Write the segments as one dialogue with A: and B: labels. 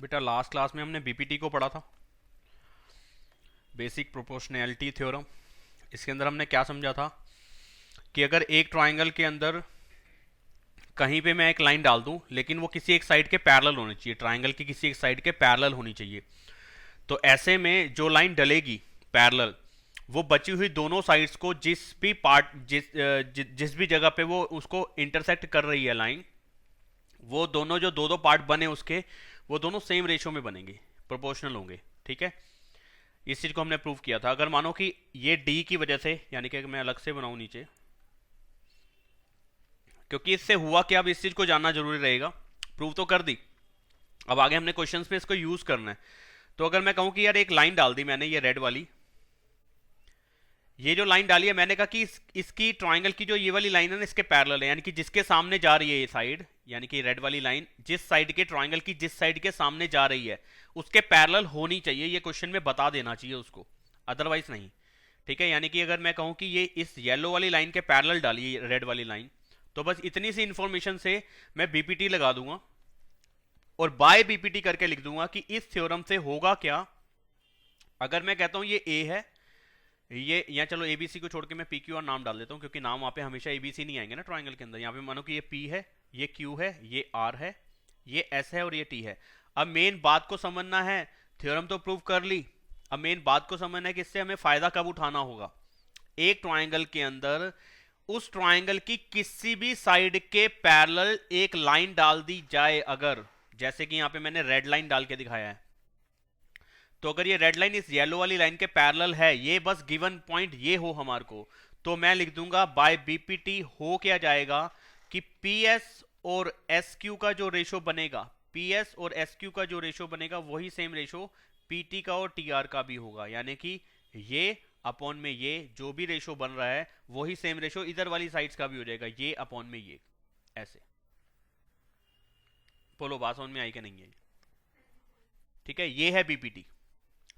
A: बेटा last class में हमने बीपीटी को पढ़ा था, बेसिक प्रोपोर्शनैलिटी थ्योरम। इसके अंदर हमने क्या समझा था कि अगर एक ट्राइंगल के अंदर कहीं पे मैं एक लाइन डाल दूं, लेकिन वो किसी एक साइड के पैरेलल होनी चाहिए, ट्राइंगल की किसी एक साइड के पैरेलल होनी चाहिए, तो ऐसे में जो लाइन डलेगी पैरेलल, वो बची हुई दोनों साइड्स को जिस भी पार्ट जिस भी जगह पे वो उसको इंटरसेक्ट कर रही है लाइन, वो दोनों जो दो दो पार्ट बने उसके, वो दोनों सेम रेशो में बनेंगे, प्रोपोर्शनल होंगे। ठीक है, इस चीज को हमने प्रूव किया था। अगर मानो कि ये डी की वजह से, यानी कि मैं अलग से बनाऊं नीचे, क्योंकि इससे हुआ क्या, अब इस चीज को जानना जरूरी रहेगा। प्रूव तो कर दी, अब आगे हमने क्वेश्चंस में इसको यूज करना है। तो अगर मैं कहूं कि यार एक लाइन डाल दी मैंने, ये रेड वाली, ये जो लाइन डाली है मैंने कहा कि इसकी ट्राइंगल की जो ये वाली लाइन है ना, इसके पैरेलल है, यानी कि जिसके सामने जा रही है ये साइड, यानी कि रेड वाली लाइन जिस साइड के ट्राइंगल की जिस साइड के सामने जा रही है उसके पैरेलल होनी चाहिए। ये क्वेश्चन में बता देना चाहिए उसको, अदरवाइज नहीं। ठीक है, यानी कि अगर मैं कहूं कि ये इस येलो वाली लाइन के पैरेलल डाली है रेड वाली लाइन, तो बस इतनी सी इंफॉर्मेशन से मैं बीपीटी लगा दूंगा और बाय बीपीटी करके लिख दूंगा कि इस थ्योरम से होगा क्या। अगर मैं कहता हूं ये ए है, ये या चलो एबीसी को छोड़ के मैं पी क्यू आर नाम डाल देता हूं, क्योंकि नाम वहां पे हमेशा एबीसी नहीं आएंगे ना ट्राइंगल के अंदर। यहाँ पे मानो कि ये पी है, ये क्यू है, ये आर है, ये एस है और ये टी है। अब मेन बात को समझना है, थ्योरम तो प्रूव कर ली, अब मेन बात को समझना है कि इससे हमें फायदा कब उठाना होगा। एक ट्राइंगल के अंदर उस ट्राइंगल की किसी भी साइड के पैरेलल एक लाइन डाल दी जाए, अगर जैसे कि यहां पे मैंने रेड लाइन डाल के दिखाया है, तो अगर ये रेड लाइन इस येलो वाली लाइन के पैरेलल है, ये बस गिवन पॉइंट ये हो हमारे को, तो मैं लिख दूंगा बाय बीपीटी हो क्या जाएगा कि पीएस और एसक्यू का जो रेशो बनेगा, पीएस और एसक्यू का जो रेशो बनेगा वही सेम रेशो पीटी का और टीआर का भी होगा। यानी कि ये अपॉन में ये जो भी रेशो बन रहा है वही सेम रेशो इधर वाली साइड्स का भी हो जाएगा, ये अपॉन में ये, ऐसे। बोलो बात समझ में आई कि नहीं है? ठीक है, ये है बीपीटी,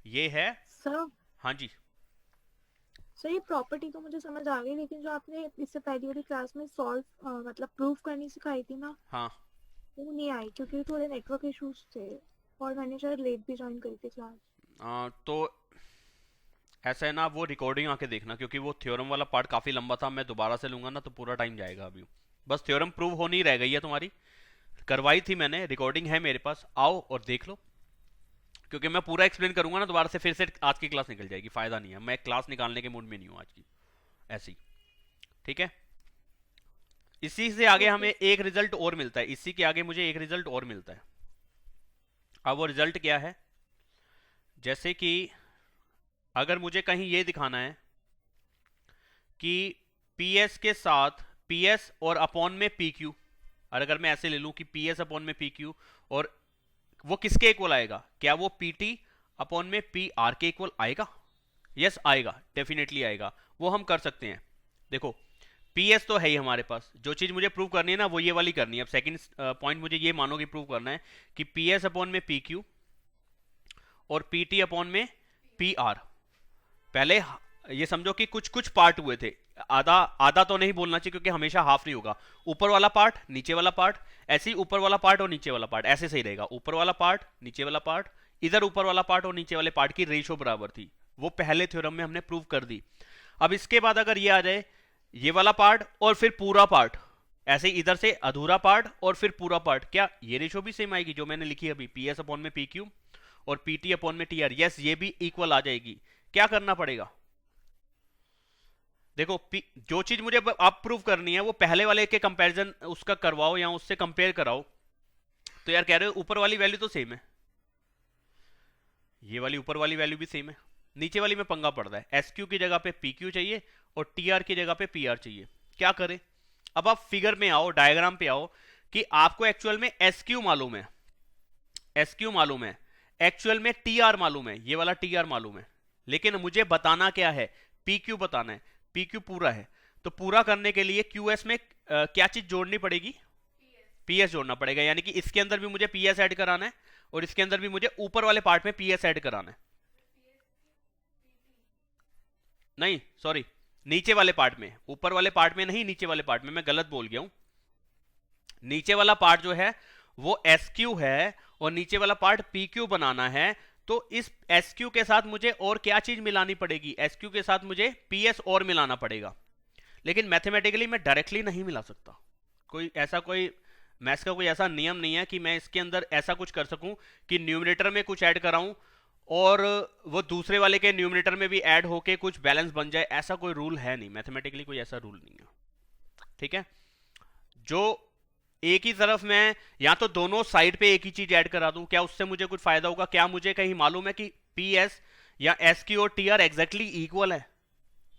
A: ये है।
B: सर
A: हाँ जी।
B: सर ये प्रॉपर्टी तो मुझे समझ आ गई, लेकिन जो आपने इससे पहली वाली क्लास में सॉल्व मतलब प्रूफ करनी सिखाई थी ना,
A: हाँ,
B: वो नहीं आई क्योंकि थोड़े नेटवर्क इश्यूज थे और मैंने शायद लेट भी ज्वाइन करी थी क्लास।
A: तो ऐसा है ना, वो रिकॉर्डिंग आके देखना, क्योंकि वो थ्योरम वाला पार्ट काफी लंबा था, मैं दोबारा से लूंगा ना तो पूरा टाइम जाएगा। अभी बस थ्योरम प्रूव होनी रह गई है तुम्हारी, करवाई थी मैंने, रिकॉर्डिंग है मेरे पास, आओ और देख लो। क्योंकि मैं पूरा एक्सप्लेन करूंगा ना दोबारा से, फिर से आज की क्लास निकल जाएगी, फायदा नहीं है, मैं क्लास निकालने के मूड में नहीं हूं आज की, ऐसी। ठीक है, इसी से आगे
B: ओके।
A: हमें एक रिजल्ट और मिलता है, इसी के आगे मुझे एक रिजल्ट और मिलता है। अब वो रिजल्ट क्या है, जैसे कि अगर मुझे कहीं ये दिखाना है कि पीएस के साथ पीएस और अपॉन में पी क्यू, और अगर मैं ऐसे ले लूं कि पीएस अपॉन में पी क्यू, और वो किसके इक्वल आएगा, क्या वो पीटी अपॉन में पी आर के इक्वल आएगा? यस आएगा, डेफिनेटली आएगा, वो हम कर सकते हैं। देखो पीएस तो है ही हमारे पास, जो चीज मुझे प्रूव करनी है ना वो ये वाली करनी है। अब सेकंड पॉइंट मुझे ये मानो कि प्रूव करना है कि पीएस अपॉन में पी क्यू और पीटी अपॉन में पी आर। पहले ये समझो कि कुछ कुछ पार्ट हुए थे, आधा आधा तो नहीं बोलना चाहिए क्योंकि हमेशा हाफ नहीं होगा, ऊपर वाला पार्ट नीचे वाला पार्ट, ऐसे ही ऊपर वाला पार्ट और नीचे वाला पार्ट, ऐसे सही रहेगा, ऊपर वाला पार्ट नीचे वाला पार्ट, इधर ऊपर वाला पार्ट और नीचे वाले पार्ट की रेशो बराबर थी, वो पहले थ्योरम में हमने प्रूव कर दी। अब इसके बाद अगर ये आ जाए, ये वाला पार्ट और फिर पूरा पार्ट, ऐसे ही इधर से अधूरा पार्ट और फिर पूरा पार्ट, क्या ये रेशो भी सेम आएगी जो मैंने लिखी अभी, पी एस अपॉन में पी क्यू और पीटी अपॉन में टी आर? यस, ये भी इक्वल आ जाएगी। क्या करना पड़ेगा, देखो जो चीज मुझे आप प्रूव करनी है वो पहले वाले के कंपैरिजन उसका करवाओ या उससे कंपेयर कराओ। तो यार कह रहे हो ऊपर वाली वैल्यू तो सेम है, ये वाली ऊपर वाली वैल्यू भी सेम है, नीचे वाली में पंगा पड़ रहा है, एस क्यू की जगह पे पी क्यू चाहिए और टी आर की जगह पे पी आर चाहिए। क्या करें, अब आप फिगर में आओ, डायग्राम पे आओ कि आपको एक्चुअल में एस क्यू मालूम है, एस क्यू मालूम है, एक्चुअल में टी आर मालूम है, ये वाला टी आर मालूम है, लेकिन मुझे बताना क्या है, पी क्यू बताना है, पी क्यू पूरा है। तो पूरा करने के लिए क्यू एस में क्या चीज जोड़नी पड़ेगी, पीएस जोड़ना पड़ेगा, यानी कि इसके अंदर भी मुझे पीएस ऐड कराना है और इसके अंदर भी मुझे ऊपर वाले पार्ट में पीएस ऐड कराना है। नहीं सॉरी, नीचे वाले पार्ट में, ऊपर वाले पार्ट में नहीं, नीचे वाले पार्ट में, मैं गलत बोल गया हूं। नीचे वाला पार्ट जो है वो एस क्यू है और नीचे वाला पार्ट पी क्यू बनाना है, तो इस एस क्यू के साथ मुझे और क्या चीज मिलानी पड़ेगी, एस क्यू के साथ मुझे पी एस और मिलाना पड़ेगा। लेकिन मैथमेटिकली मैं डायरेक्टली नहीं मिला सकता, कोई मैथ्स का कोई ऐसा नियम नहीं है कि मैं इसके अंदर ऐसा कुछ कर सकूं कि न्यूमरेटर में कुछ ऐड कराऊं और वो दूसरे वाले के न्यूमरेटर में भी ऐड होके कुछ बैलेंस बन जाए। ऐसा कोई रूल है नहीं, मैथमेटिकली कोई ऐसा रूल नहीं है। ठीक है, जो एक ही तरफ मैं या तो दोनों साइड पे एक ही चीज ऐड करा दूं, क्या उससे मुझे कुछ फायदा होगा? क्या मुझे कहीं मालूम है कि पी एस या एस क्यू और टी आर एग्जैक्टली इक्वल है?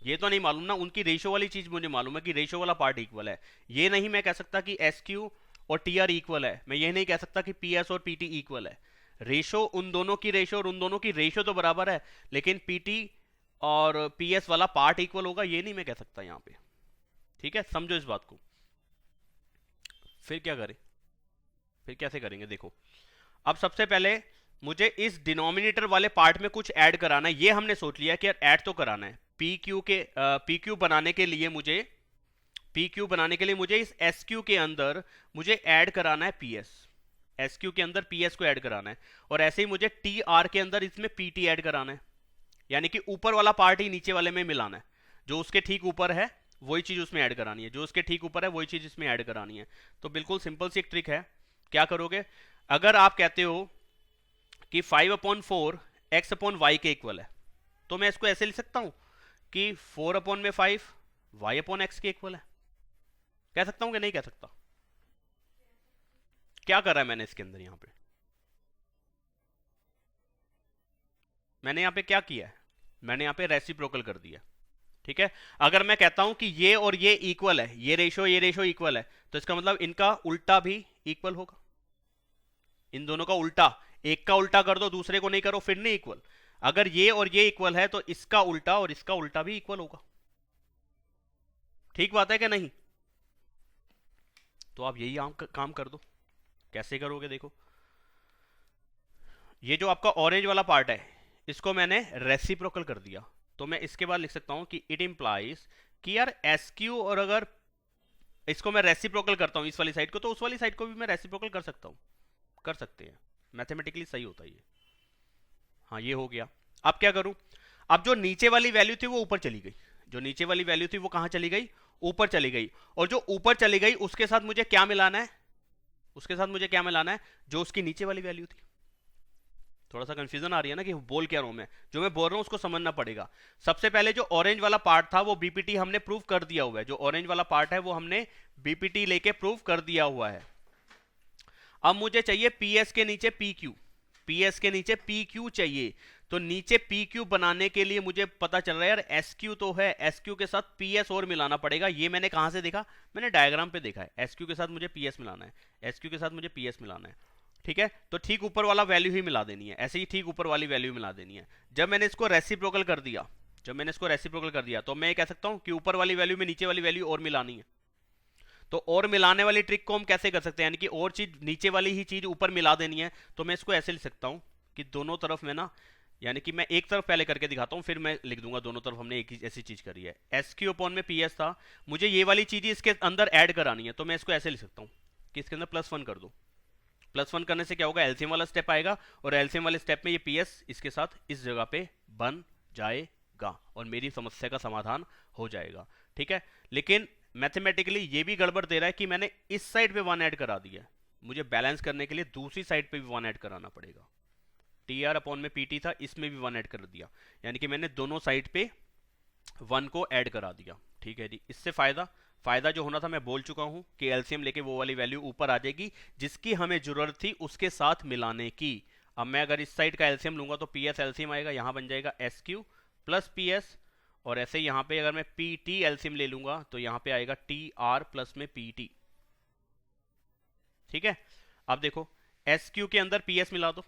A: ये तो नहीं मालूम ना। उनकी रेशो वाली चीज मुझे मालूम है कि रेशो वाला पार्ट इक्वल है। ये नहीं मैं कह सकता कि एस क्यू और टी आर इक्वल है, मैं ये नहीं कह सकता कि पी एस और पी टी इक्वल है। रेशो उन दोनों की रेशो और उन दोनों की रेशो तो बराबर है, लेकिन पी टी और पी एस वाला पार्ट इक्वल होगा ये नहीं मैं कह सकता यहां पे। ठीक है, समझो इस बात को। फिर क्या करें, फिर कैसे करेंगे? देखो, अब सबसे पहले मुझे इस डिनोमिनेटर वाले पार्ट में कुछ ऐड कराना है। ये हमने सोच लिया कि यार ऐड तो कराना है। पी क्यू बनाने के लिए मुझे इस एस क्यू के अंदर मुझे ऐड कराना है पी एस। एस क्यू के अंदर पी एस को ऐड कराना है, और ऐसे ही मुझे टी आर के अंदर इसमें पी टी ऐड कराना है। यानी कि ऊपर वाला पार्ट ही नीचे वाले में मिलाना है। जो उसके ठीक ऊपर है वही चीज उसमें ऐड करानी है, जो उसके ठीक ऊपर है वही चीज इसमें ऐड करानी है। तो बिल्कुल सिंपल सी एक ट्रिक है। क्या करोगे? अगर आप कहते हो कि 5/4 x/y के इक्वल है, तो मैं इसको ऐसे लिख सकता हूं कि 4/5 y/x के इक्वल है। कह सकता हूं कि नहीं कह सकता? क्या कर रहा है मैंने इसके अंदर? यहां पे मैंने यहां पे क्या किया है? मैंने यहां पे रेसिप्रोकल कर दिया। ठीक है, अगर मैं कहता हूं कि ये और ये इक्वल है, ये रेशो इक्वल है, तो इसका मतलब इनका उल्टा भी इक्वल होगा। इन दोनों का उल्टा, एक का उल्टा कर दो दूसरे को नहीं करो फिर नहीं इक्वल। अगर ये और ये इक्वल है तो इसका उल्टा और इसका उल्टा भी इक्वल होगा। ठीक बात है कि नहीं? तो आप यही काम कर दो। कैसे करोगे? देखो, ये जो आपका ऑरेंज वाला पार्ट है इसको मैंने रेसिप्रोकल कर दिया, तो मैं इसके बाद लिख सकता हूं कि इट इंप्लाइज कि यार एस क्यू, और अगर इसको मैं रेसिप्रोकल करता हूं इस वाली साइड को, तो उस वाली साइड को भी मैं रेसिप्रोकल कर सकता हूं। कर सकते हैं, मैथमेटिकली सही होता है ये। हाँ, ये हो गया। अब क्या करूं? अब जो नीचे वाली वैल्यू थी वो ऊपर चली गई। जो नीचे वाली वैल्यू थी वो कहां चली गई? ऊपर चली गई। और जो ऊपर चली गई उसके साथ मुझे क्या मिलाना है? उसके साथ मुझे क्या मिलाना है? जो उसकी नीचे वाली वैल्यू थी। थोड़ा सा कंफ्यूजन आ रही है ना कि बोल क्या रहा हूं मैं? जो मैं बोल रहा हूं उसको समझना पड़ेगा। सबसे पहले जो ऑरेंज वाला पार्ट था वो बीपीटी हमने प्रूव कर दिया हुआ है। जो ऑरेंज वाला पार्ट है वो हमने बीपीटी लेके प्रूव कर दिया हुआ है। अब मुझे चाहिए पीएस के नीचे पी क्यू। पीएस के नीचे पी क्यू चाहिए। तो नीचे पी क्यू बनाने के लिए मुझे पता चल रहा है यार एस क्यू तो है, एस क्यू के साथ पी एस और मिलाना पड़ेगा। ये मैंने कहां से देखा? मैंने डायग्राम पे देखा है। एस क्यू के साथ मुझे पी एस मिलाना है, एस क्यू के साथ मुझे पी एस मिलाना है। ठीक है, तो ठीक ऊपर वाला वैल्यू ही मिला देनी है, ऐसे ही ठीक ऊपर वाली वैल्यू मिला देनी है। जब मैंने इसको रेसिप्रोकल कर दिया, तो मैं ये कह सकता हूं कि ऊपर वाली वैल्यू में नीचे वाली वैल्यू और मिलानी है। तो और मिलाने वाली ट्रिक को हम कैसे कर सकते हैं? यानी कि और चीज नीचे वाली ही चीज ऊपर मिला देनी है। तो मैं इसको ऐसे लिख सकता हूं कि दोनों तरफ में ना, यानी कि मैं एक तरफ पहले करके दिखाता हूं फिर मैं लिख दूंगा दोनों तरफ हमने एक ही ऐसी चीज करी है। एस क्यू अपॉन में पी एस था, मुझे ये वाली चीज इसके अंदर ऐड करानी है, तो मैं इसको ऐसे लिख सकता हूं कि इसके अंदर +1 कर दो। +1 करने से क्या होगा? एलसीएम वाला स्टेप आएगा, और एलसीएम वाले स्टेप में ये पी एस इसके साथ इस जगह पे बन जाएगा और मेरी समस्या का समाधान हो जाएगा। ठीक है, लेकिन मैथमेटिकली ये भी गड़बड़ दे रहा है कि मैंने इस साइड पे 1 ऐड करा दिया है। मुझे बैलेंस करने के लिए दूसरी साइड पे भी 1 ऐड कराना पड़ेगा। टी आर अपॉन में पीटी था, इसमें भी 1 ऐड कर दिया, यानी कि मैंने दोनों साइड पे 1 को ऐड करा दिया। ठीक है जी, इससे फायदा जो होना था मैं बोल चुका हूं कि एलसीएम लेके वो वाली वैल्यू ऊपर आ जाएगी जिसकी हमें जरूरत थी उसके साथ मिलाने की। अब मैं अगर इस साइड का एलसीएम लूंगा तो पी एस एलसीएम आएगा, यहां बन जाएगा S Q plus P S, और ऐसे यहां पे अगर मैं पी टी एलसीएम ले लूंगा तो यहां पे आएगा टी आर प्लस में पी टी। ठीक है, अब देखो एस क्यू के अंदर पी एस मिला दो,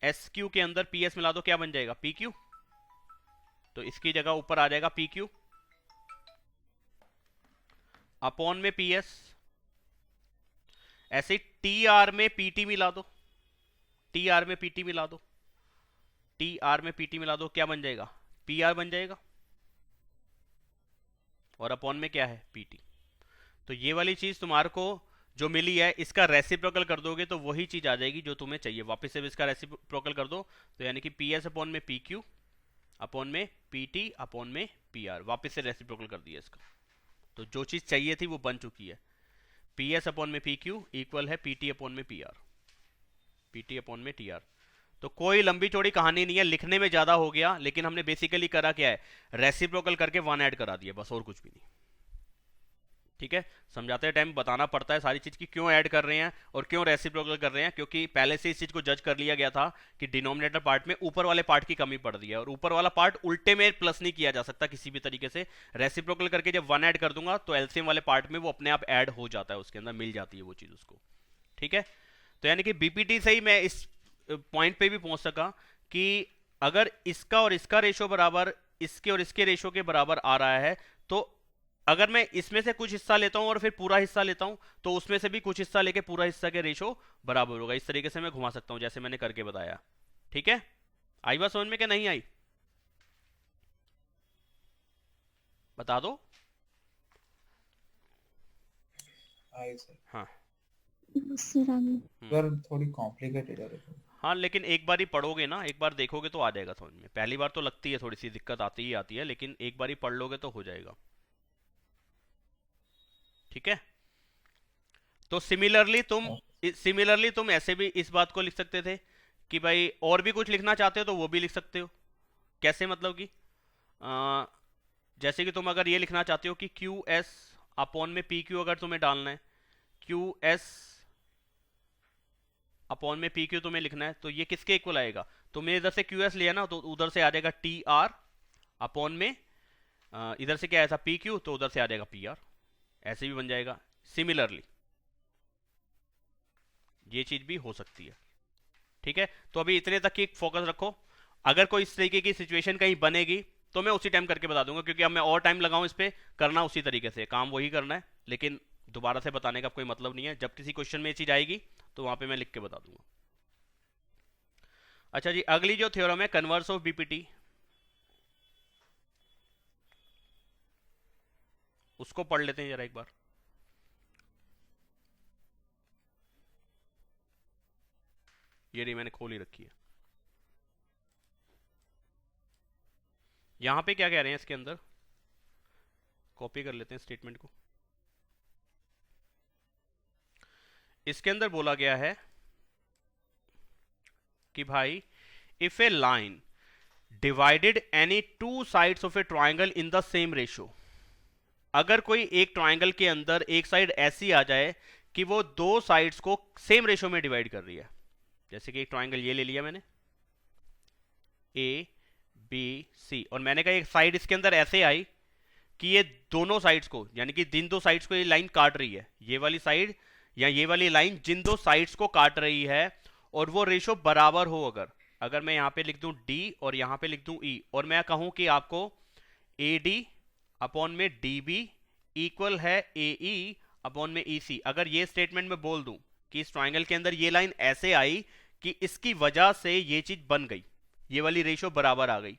A: एस क्यू के अंदर पी एस मिला दो, क्या बन जाएगा? P Q. तो इसकी जगह ऊपर आ जाएगा पी क्यू अपॉन में पी एस। ऐसे टी आर में पीटी मिला दो, टी आर में पीटी मिला दो, टी आर में पीटी मिला दो, क्या बन जाएगा? पी आर बन जाएगा, और अपॉन में क्या है? पीटी। तो ये वाली चीज तुम्हारे को जो मिली है इसका रेसिप्रोकल कर दोगे तो वही चीज आ जाएगी जो तुम्हें चाहिए। वापस से इसका रेसिप्रोकल कर दो तो यानी कि पी एस अपॉन में पी क्यू अपॉन में पी टी अपॉन में पी आर, वापिस से रेसिप्रोकल कर दिया इसका। तो जो चीज चाहिए थी वो बन चुकी है। पी एस अपॉन में पी क्यू इक्वल है पी टी अपॉन में P R, P T upon में टी आर। तो कोई लंबी चौड़ी कहानी नहीं है, लिखने में ज्यादा हो गया, लेकिन हमने बेसिकली करा क्या है, रेसिप्रोकल करके वन ऐड करा दिया बस, और कुछ भी नहीं। ठीक है, समझाते टाइम बताना पड़ता है सारी चीज की क्यों ऐड कर रहे हैं और क्यों रेसिप्रोकल कर रहे हैं, क्योंकि पहले से इस चीज को जज कर लिया गया था कि डिनोमिनेटर पार्ट में ऊपर वाले पार्ट की कमी पड़ रही है और ऊपर वाला पार्ट उल्टे में प्लस नहीं किया जा सकता किसी भी तरीके से। रेसिप्रोकल करके जब वन ऐड कर दूंगा तो एलसीएम वाले पार्ट में वो अपने आप ऐड हो जाता है, उसके अंदर मिल जाती है वो चीज उसको। ठीक है, तो यानी कि बीपीटी से ही मैं इस पॉइंट पे भी पहुंच सका कि अगर इसका और इसका रेशो बराबर इसके और इसके रेशो के बराबर आ रहा है, तो अगर मैं इसमें से कुछ हिस्सा लेता हूं और फिर पूरा हिस्सा लेता हूं तो उसमें से भी कुछ हिस्सा लेके पूरा हिस्सा के रेशो बराबर होगा। इस तरीके से मैं घुमा सकता हूं जैसे मैंने करके बताया। ठीक है, आई बात समझ में क्या नहीं आई, बता दो।
C: आई सर।
A: हाँ
C: सर थोड़ी कॉम्प्लिकेटेड है लेकिन।
A: हाँ, लेकिन एक बार ही पढ़ोगे ना, एक बार देखोगे तो आ जाएगा समझ में। पहली बार तो लगती है थोड़ी सी दिक्कत, आती ही आती है, लेकिन एक बार ही पढ़ लोगे तो हो जाएगा। ठीक है, तो सिमिलरली तुम ऐसे भी इस बात को लिख सकते थे कि भाई और भी कुछ लिखना चाहते हो तो वो भी लिख सकते हो। कैसे, मतलब कि जैसे कि तुम अगर ये लिखना चाहते हो कि क्यू एस अपॉन में पी क्यू अगर तुम्हें डालना है, क्यू एस अपॉन में पी क्यू तुम्हें लिखना है, तो ये किसके इक्वल आएगा, तुमने इधर से क्यू एस लिया ना तो उधर से आ जाएगा टी आर अपॉन में इधर से क्या आया था पी क्यू, तो उधर से आ जाएगा पी आर, ऐसे भी बन जाएगा। सिमिलरली ये चीज भी हो सकती है। ठीक है, तो अभी इतने तक की फोकस रखो। अगर कोई इस तरीके की सिचुएशन कहीं बनेगी तो मैं उसी टाइम करके बता दूंगा, क्योंकि अब मैं और टाइम लगाऊं इस पे, करना उसी तरीके से, काम वही करना है, लेकिन दोबारा से बताने का कोई मतलब नहीं है। जब किसी क्वेश्चन में ये चीज आएगी तो वहां पे मैं लिख के बता दूंगा। अच्छा जी, अगली जो थ्योरम है कन्वर्स ऑफ बीपीटी, उसको पढ़ लेते हैं जरा एक बार। ये रही, मैंने खोल ही रखी है। यहां पे क्या कह रहे हैं इसके अंदर, कॉपी कर लेते हैं स्टेटमेंट को। इसके अंदर बोला गया है कि भाई if A line divided any two sides of a triangle in the same ratio, अगर कोई एक ट्राइंगल के अंदर एक साइड ऐसी आ जाए कि वो दो साइड्स को सेम रेशो में डिवाइड कर रही है, जैसे कि एक ट्राइंगल ये ले लिया मैंने ए बी सी, और मैंने कहा एक साइड इसके अंदर ऐसे आई कि ये दोनों साइड्स को, यानी कि जिन दो साइड्स को ये लाइन काट रही है, ये वाली साइड या ये वाली लाइन जिन दो साइड्स को काट रही है, और वो रेशो बराबर हो, अगर मैं यहां पे लिख दूं डी और यहां पे लिख दूं ई, और मैं कहूं कि आपको ए डी अपॉन में डी बी इक्वल है ए ई अपॉन में ई सी, अगर ये स्टेटमेंट में बोल दूं कि इस ट्राइंगल के अंदर ये लाइन ऐसे आई कि इसकी वजह से ये चीज बन गई, ये वाली रेशो बराबर आ गई,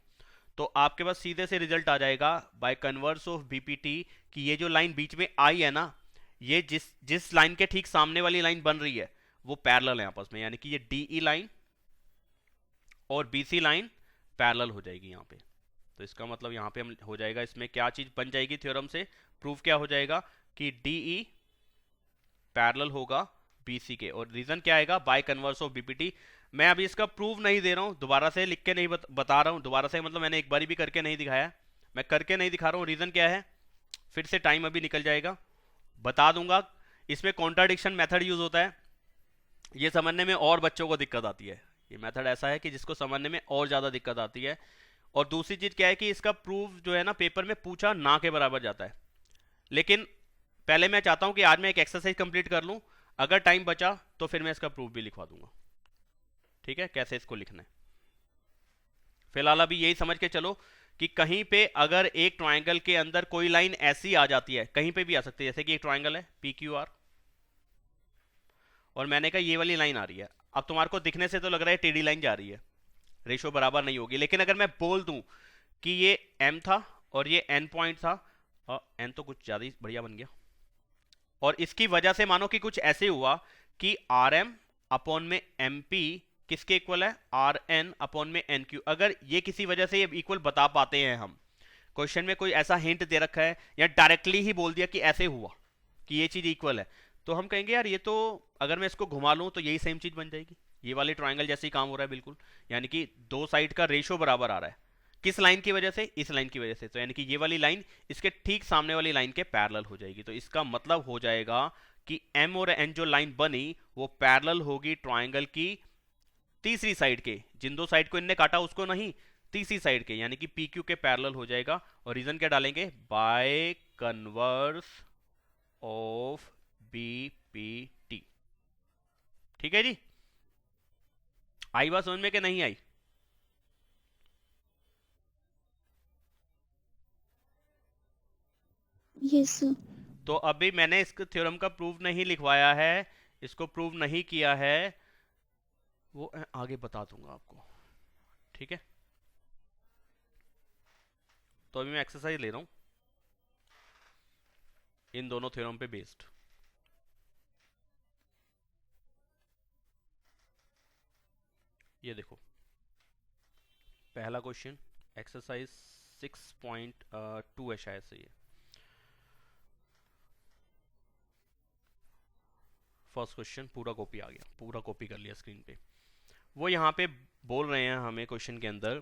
A: तो आपके पास सीधे से रिजल्ट आ जाएगा बाय कन्वर्स ऑफ बीपीटी कि ये जो लाइन बीच में आई है ना, ये जिस लाइन के ठीक सामने वाली लाइन बन रही है वो पैरेलल है आपस में, यानी कि ये डीई लाइन और बीसी लाइन पैरेलल हो जाएगी यहाँ पे। तो इसका मतलब यहाँ पे हम हो जाएगा, इसमें क्या चीज बन जाएगी थ्योरम से, प्रूफ क्या हो जाएगा कि डीई पैरेलल होगा बीसी के, और रीजन क्या आएगा बाय कन्वर्स ऑफ बीपीटी। मैं अभी इसका प्रूफ नहीं दे रहा हूं, दोबारा से लिख के नहीं बता रहा हूं, दोबारा से मतलब मैंने एक बारी भी करके नहीं दिखाया, मैं करके नहीं दिखा रहा हूं। रीजन क्या है, फिर से टाइम अभी निकल जाएगा, बता दूंगा। इसमें कॉन्ट्राडिक्शन मेथड यूज होता है, ये समझने में और बच्चों को दिक्कत आती है, ये मेथड ऐसा है कि जिसको समझने में और ज्यादा दिक्कत आती है। और दूसरी चीज क्या है कि इसका प्रूफ जो है ना पेपर में पूछा ना के बराबर जाता है, लेकिन पहले मैं चाहता हूं कि आज मैं एक एक्सरसाइज कंप्लीट कर लूं, अगर टाइम बचा तो फिर मैं इसका प्रूफ भी लिखवा दूंगा। ठीक है, कैसे इसको लिखना है, फिलहाल अभी यही समझ के चलो कि कहीं पे अगर एक ट्राइंगल के अंदर कोई लाइन ऐसी आ जाती है, कहीं पे भी आ सकती है, जैसे कि एक ट्राइंगल है पी क्यू आर और मैंने कहा ये वाली लाइन आ रही है, अब तुम्हारे को दिखने से तो लग रहा है टेढ़ी लाइन जा रही है, रेशो बराबर नहीं होगी, लेकिन अगर मैं बोल दूं कि ये m था और ये n पॉइंट था, और n तो कुछ ज्यादा ही बढ़िया बन गया, और इसकी वजह से मानो कि कुछ ऐसे हुआ कि आर एम अपॉन में एम पी किसके इक्वल है, आर एन अपॉन में एन क्यू। अगर ये किसी वजह से ये इक्वल बता पाते हैं हम, क्वेश्चन में कोई ऐसा हिंट दे रखा है या डायरेक्टली ही बोल दिया कि ऐसे हुआ कि ये चीज इक्वल है, तो हम कहेंगे यार ये तो, अगर मैं इसको घुमा लूं तो यही सेम चीज बन जाएगी, ये वाले ट्राइंगल जैसे ही काम हो रहा है बिल्कुल। यानी कि दो साइड का रेशो बराबर आ रहा है, किस लाइन की वजह से, इस लाइन की वजह से। तो यानी कि ये वाली लाइन इसके ठीक सामने वाली लाइन के पैरेलल हो जाएगी। तो इसका मतलब हो जाएगा कि एम और एन जो लाइन बनी वो पैरेलल होगी ट्राइंगल की तीसरी साइड के, जिन दो साइड को इनने काटा उसको नहीं, तीसरी साइड के, यानी कि पी क्यू के पैरेलल हो जाएगा। और रीजन क्या डालेंगे, by converse of B P T. ठीक है जी, आई बात समझ में कि नहीं आई?
D: Yes sir.
A: तो अभी मैंने इस थ्योरम का प्रूफ नहीं लिखवाया है, इसको प्रूव नहीं किया है, वो आगे बता दूंगा आपको। ठीक है, तो अभी मैं एक्सरसाइज ले रहा हूं इन दोनों थ्योरम पे बेस्ड। ये देखो पहला क्वेश्चन एक्सरसाइज 6.2 है शायद से, ये फर्स्ट क्वेश्चन पूरा कॉपी आ गया, पूरा कॉपी कर लिया स्क्रीन पे। वो यहाँ पे बोल रहे हैं हमें क्वेश्चन के अंदर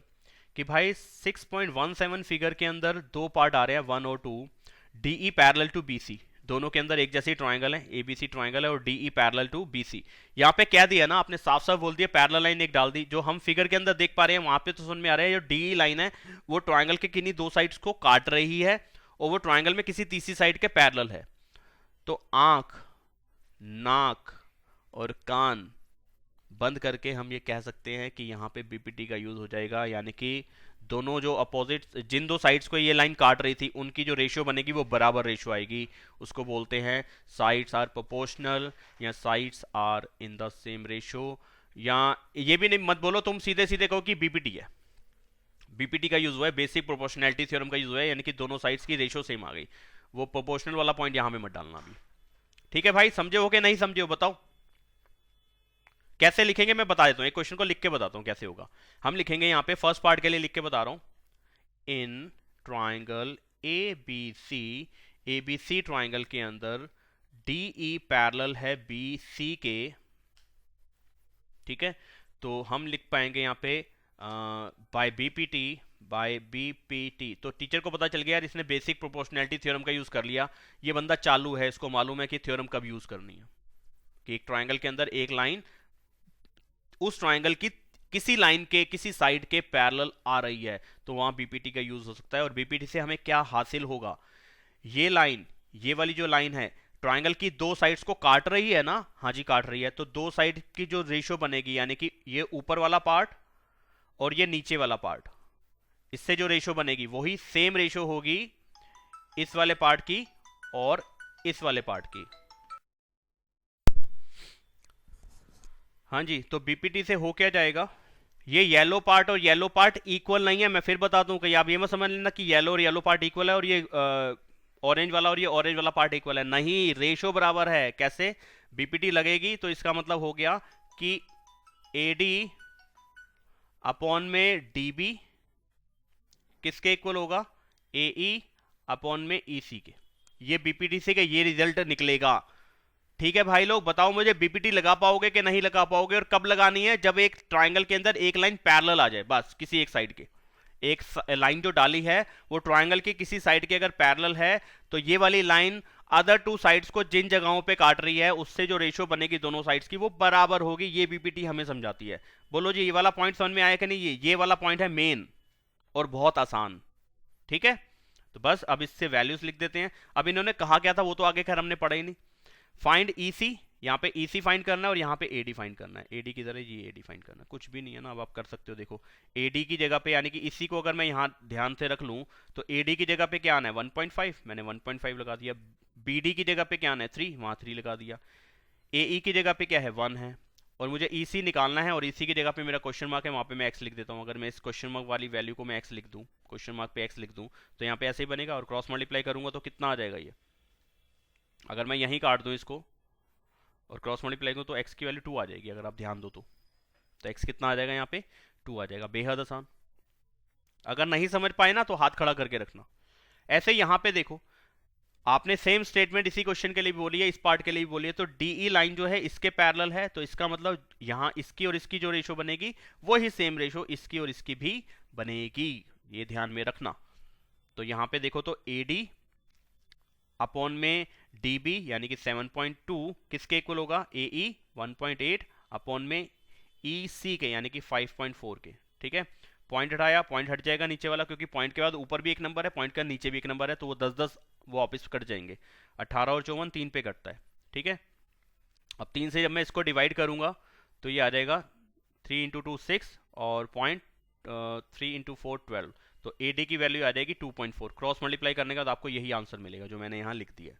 A: कि भाई 6.17 फिगर के अंदर दो पार्ट आ रहे हैं 1 और 2, डीई पैरेलल टू बीसी, दोनों के अंदर एक जैसे ट्राइंगल है, एबीसी ट्राइंगल है और डीई पैरेलल टू बीसी। यहाँ पे क्या दिया ना, आपने साफ साफ बोल दिया पैरेलल लाइन एक डाल दी। जो हम फिगर के अंदर देख पा रहे हैं वहां पे तो समझ में आ रहा है जो डीई लाइन है वो ट्राइंगल के किन्हीं दो साइड्स को काट रही है और वो ट्राइंगल में किसी तीसरी साइड के पैरेलल है। तो आंख, नाक और कान बंद करके हम ये कह सकते हैं कि यहाँ पे बीपीटी का यूज हो जाएगा। यानी कि दोनों जो अपोजिट, जिन दो साइड्स को ये लाइन काट रही थी उनकी जो रेशियो बनेगी वो बराबर रेशियो आएगी, उसको बोलते हैं साइड्स आर प्रोपोर्शनल या sides are in the same ratio. या ये भी नहीं मत बोलो तुम, सीधे सीधे कहो कि बीपीटी है। बीपीटी का यूज हुआ है, बेसिक प्रोपोर्शनैलिटी थ्योरम का यूज हुआ है, यानी कि दोनों साइड्स की रेशियो सेम आ गई। वो प्रोपोर्शनल वाला पॉइंट यहाँ पे मत डालना अभी। ठीक है भाई, समझे हो कि नहीं समझे हो बताओ? कैसे लिखेंगे मैं बता देता हूं, एक क्वेश्चन को लिख के बताता हूं कैसे होगा। हम लिखेंगे यहां पे फर्स्ट पार्ट के लिए लिख के बता रहा हूं, इन ट्राइंगल एबीसी ट्राइंगल के अंदर डीई पैरेलल है बीसी के। ठीक है, तो हम लिख पाएंगे यहां पे बाय बीपीटी। तो टीचर को पता चल गया यार इसने बेसिक प्रोपोर्शनैलिटी थ्योरम का यूज कर लिया, ये बंदा चालू है, इसको मालूम है कि थ्योरम कब यूज करनी है, कि एक ट्राइंगल के अंदर एक लाइन उस ट्राइंगल की किसी लाइन के किसी साइड के पैरेलल आ रही है, तो वहां बीपीटी का यूज हो सकता है। और बीपीटी से हमें क्या हासिल होगा, ये लाइन, ये वाली जो लाइन है ट्राइंगल की दो साइड्स को काट रही है ना, हाँ जी काट रही है, तो दो साइड की जो रेशियो बनेगी, यानी कि ये ऊपर वाला पार्ट और ये नीचे वाला पार्ट, इससे जो रेशियो बनेगी वही सेम रेशियो होगी इस वाले पार्ट की और इस वाले पार्ट की। हाँ जी, तो बीपीटी से हो क्या जाएगा, ये येलो पार्ट और येलो पार्ट इक्वल नहीं है। मैं फिर बता दूं कि आप ये मत समझ लेना कि येलो और येलो पार्ट इक्वल है और ये ऑरेंज वाला और ये ऑरेंज वाला पार्ट इक्वल है, नहीं, रेशो बराबर है। कैसे, बीपीटी लगेगी तो इसका मतलब हो गया कि एडी अपॉन में डीबी किसके इक्वल होगा, एई अपॉन में ईसी के। ये बीपीटी से ये रिजल्ट निकलेगा। ठीक है भाई लोग, बताओ मुझे बीपीटी लगा पाओगे कि नहीं लगा पाओगे, और कब लगानी है, जब एक ट्राइंगल के अंदर एक लाइन पैरेलल आ जाए, बस किसी एक साइड के। एक लाइन जो डाली है वो ट्राइंगल की किसी साइड के अगर पैरेलल है, तो ये वाली लाइन अदर टू साइड्स को जिन जगहों पे काट रही है उससे जो रेशियो बनेगी दोनों साइड्स की वो बराबर होगी। ये बीपीटी हमें समझाती है। बोलो जी ये वाला पॉइंट समझ में आया कि नहीं? ये वाला पॉइंट है मेन और बहुत आसान। ठीक है, तो बस अब इससे वैल्यूज लिख देते हैं। अब इन्होंने कहा क्या था वो तो आगे खैर हमने पढ़ा ही नहीं। फाइंड ईसी, यहाँ पे ईसी फाइंड करना है और यहाँ पे एडी फाइंड करना है। एडी की तरह ये एडी फाइंड करना है, कुछ भी नहीं है ना, अब आप कर सकते हो। देखो एडी की जगह पे, यानी कि इसी को अगर मैं यहाँ ध्यान से रख लूँ तो एडी की जगह पे क्या आना है 1.5, मैंने 1.5 लगा दिया। बीडी की जगह पे क्या आना है 3, वहाँ 3 लगा दिया। एई की जगह पे क्या है 1 है, और मुझे ईसी निकालना है और ईसी की जगह पे मेरा क्वेश्चन मार्क है, वहाँ पे मैं एक्स लिख देता हूँ। अगर मैं इस क्वेश्चन मार्क वाली वैल्यू को मैं एक्स लिख दूँ, क्वेश्चन मार्क पे एक्स लिख दूँ, तो यहाँ पे ऐसे ही बनेगा और क्रॉस मल्टीप्लाई करूँगा तो कितना आ जाएगा, ये अगर मैं यहीं काट दूं इसको और क्रॉस मल्टीप्लाई करूं तो x की वैल्यू 2 आ जाएगी, अगर आप ध्यान दो तो x कितना आ जाएगा यहाँ पे 2 आ जाएगा, बेहद आसान। अगर नहीं समझ पाए ना तो हाथ खड़ा करके रखना। ऐसे यहाँ पे देखो, आपने सेम स्टेटमेंट इसी क्वेश्चन के लिए भी बोली है, इस पार्ट के लिए भी बोली है, तो डीई लाइन जो है इसके पैरेलल है, तो इसका मतलब यहाँ इसकी और इसकी जो रेशो बनेगी वही सेम रेशो इसकी और इसकी भी बनेगी, ये ध्यान में रखना। तो यहाँ पे देखो तो AD अपॉन में DB यानी कि 7.2 किसके इक्वल होगा, AE 1.8 अपॉन में EC के यानी कि 5.4 के। ठीक है, पॉइंट हटाया, पॉइंट हट जाएगा नीचे वाला, क्योंकि पॉइंट के बाद ऊपर भी एक नंबर है, पॉइंट का नीचे भी एक नंबर है, तो वो 10-10 वो वापस कट जाएंगे। 18 और 54 3 पे कटता है। ठीक है, अब 3 से जब मैं इसको डिवाइड करूंगा तो ये आ जाएगा 3 इंटू 2 6 और पॉइंट 3 इंटू 4 12, तो AD की वैल्यू आ जाएगी 2.4। क्रॉस मल्टीप्लाई करने के बाद आपको यही आंसर मिलेगा जो मैंने यहाँ लिख दिया।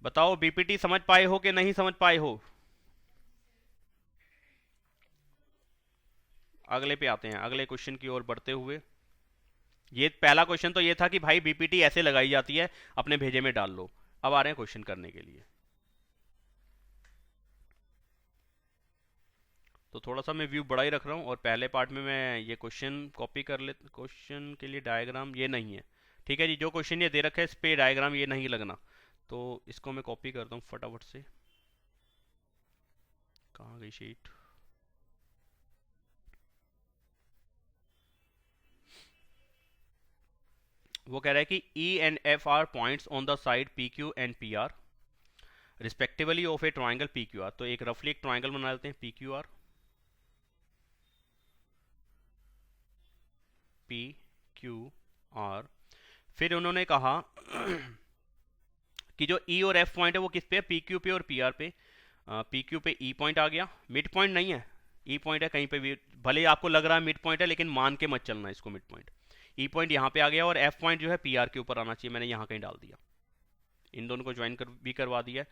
A: बताओ BPT समझ पाए हो कि नहीं समझ पाए हो? अगले पे आते हैं, अगले क्वेश्चन की ओर बढ़ते हुए। ये पहला क्वेश्चन तो ये था कि भाई BPT ऐसे लगाई जाती है, अपने भेजे में डाल लो। अब आ रहे हैं क्वेश्चन करने के लिए। तो थोड़ा सा मैं व्यू बड़ा ही रख रहा हूँ और पहले पार्ट में मैं ये क्वेश्चन कॉपी कर ले। क्वेश्चन के लिए डायग्राम ये नहीं है, ठीक है जी, जो क्वेश्चन ये दे रखा है इस पे डायग्राम ये नहीं लगना, तो इसको मैं कॉपी करता हूँ फटाफट से। कहाँ गई शीट? वो कह रहा है कि E and F are points on the side PQ and PR respectively of a triangle PQR। तो एक रफली एक ट्राइंगल बना लेते हैं PQR, PQR। फिर उन्होंने कहा कि जो E और F पॉइंट है वो किस पे है, PQ पे और PR पे। PQ पे E पॉइंट आ गया, मिड पॉइंट नहीं है, E पॉइंट है कहीं पे भी, भले आपको लग रहा है मिड पॉइंट है लेकिन मान के मत चलना इसको मिड पॉइंट। E पॉइंट यहाँ पे आ गया और F पॉइंट जो है PR के ऊपर आना चाहिए, मैंने यहाँ कहीं डाल दिया, इन दोनों को ज्वाइन भी करवा दिया।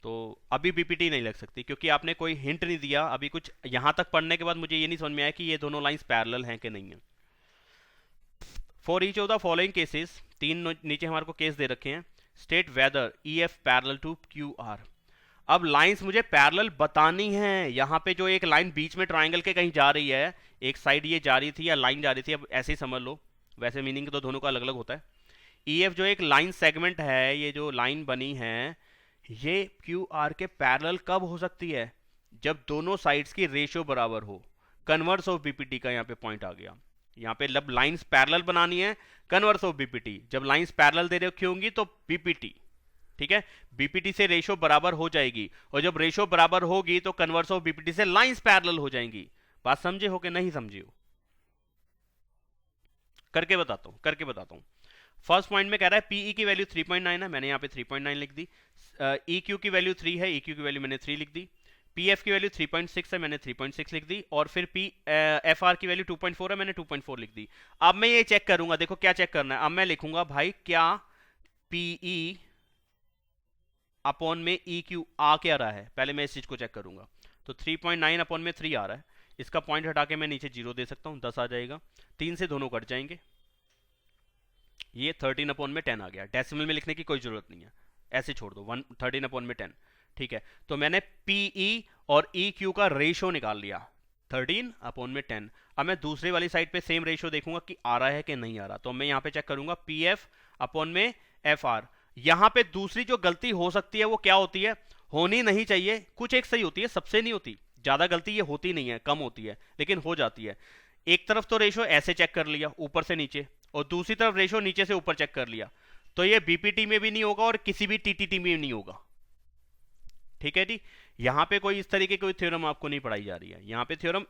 A: तो अभी BPT नहीं लग सकती क्योंकि आपने कोई हिंट नहीं दिया अभी कुछ। यहाँ तक पढ़ने के बाद मुझे ये नहीं समझ में आया कि ये दोनों लाइंस पैरेलल हैं कि नहीं है। For each of the following cases, तीन नीचे हमारे को केस दे रखे हैं, state whether EF parallel to QR। अब लाइंस मुझे पैरेलल बतानी है। यहाँ पे जो एक लाइन बीच में ट्राइंगल के कहीं जा रही है, एक साइड ये जा रही थी या लाइन जा रही थी, अब ऐसे ही समझ लो, वैसे मीनिंग तो दोनों का अलग अलग होता है। EF जो एक लाइन सेगमेंट है, ये जो लाइन बनी है ये QR के पैरेलल कब हो सकती है, जब दोनों साइड्स की रेशियो बराबर हो। कन्वर्स ऑफ BPT का यहाँ पे पॉइंट आ गया। यहाँ पे जब लाइंस पैरेलल बनानी है, कन्वर्स ऑफ BPT, जब लाइंस पैरेलल दे रखी होंगी तो BPT, ठीक है, BPT से रेशियो बराबर हो जाएगी, और जब रेशियो बराबर होगी तो कन्वर्स ऑफ BPT से लाइंस पैरेलल हो जाएंगी। बात समझे हो कि नहीं समझे हो? करके बताता हूँ। फर्स्ट पॉइंट में कह रहा है PE की वैल्यू 3.9 है, मैंने यहाँ पे 3.9 लिख दी। EQ की वैल्यू 3 है, EQ की वैल्यू मैंने 3 लिख दी। PF की वैल्यू 3.6 है, मैंने 3.6 लिख दी। और फिर FR की वैल्यू 2.4 है, मैंने 2.4 लिख दी। अब मैं ये चेक करूंगा, देखो क्या चेक करना है। अब मैं लिखूंगा भाई क्या PE अपॉन में EQ आ क्या रहा है, पहले मैं इस चीज को चेक करूंगा। तो 3.9 अपॉन में 3 आ रहा है, इसका पॉइंट हटा के मैं नीचे 0 दे सकता हूँ, 10 आ जाएगा। 3 से दोनों कट जाएंगे, ये 13 अपॉन में 10 आ गया। डेसिमल में लिखने की कोई जरूरत नहीं है, ऐसे छोड़ दो, 13 अपॉन में 10, ठीक है। तो मैंने PE और EQ का रेशियो निकाल लिया, 13 अपॉन में 10। अब मैं दूसरी वाली साइड पे सेम रेशियो देखूंगा कि आ रहा है कि नहीं आ रहा, तो मैं यहाँ पे चेक करूंगा PF अपॉन में FR। यहाँ पे दूसरी जो गलती हो सकती है वो क्या होती है, होनी नहीं चाहिए, कुछ एक सही होती है, सबसे नहीं होती, ज्यादा गलती ये होती नहीं है, कम होती है लेकिन हो जाती है। एक तरफ तो रेशियो ऐसे चेक कर लिया ऊपर से नीचे, और दूसरी तरफ रेशियो नीचे से ऊपर चेक कर लिया, तो ये BPT में भी नहीं होगा और किसी भी TTT में नहीं होगा, ठीक है जी। यहाँ पे कोई इस तरीके की कोई थ्योरम आपको नहीं पढ़ाई जा रही है। यहाँ पे थ्योरम,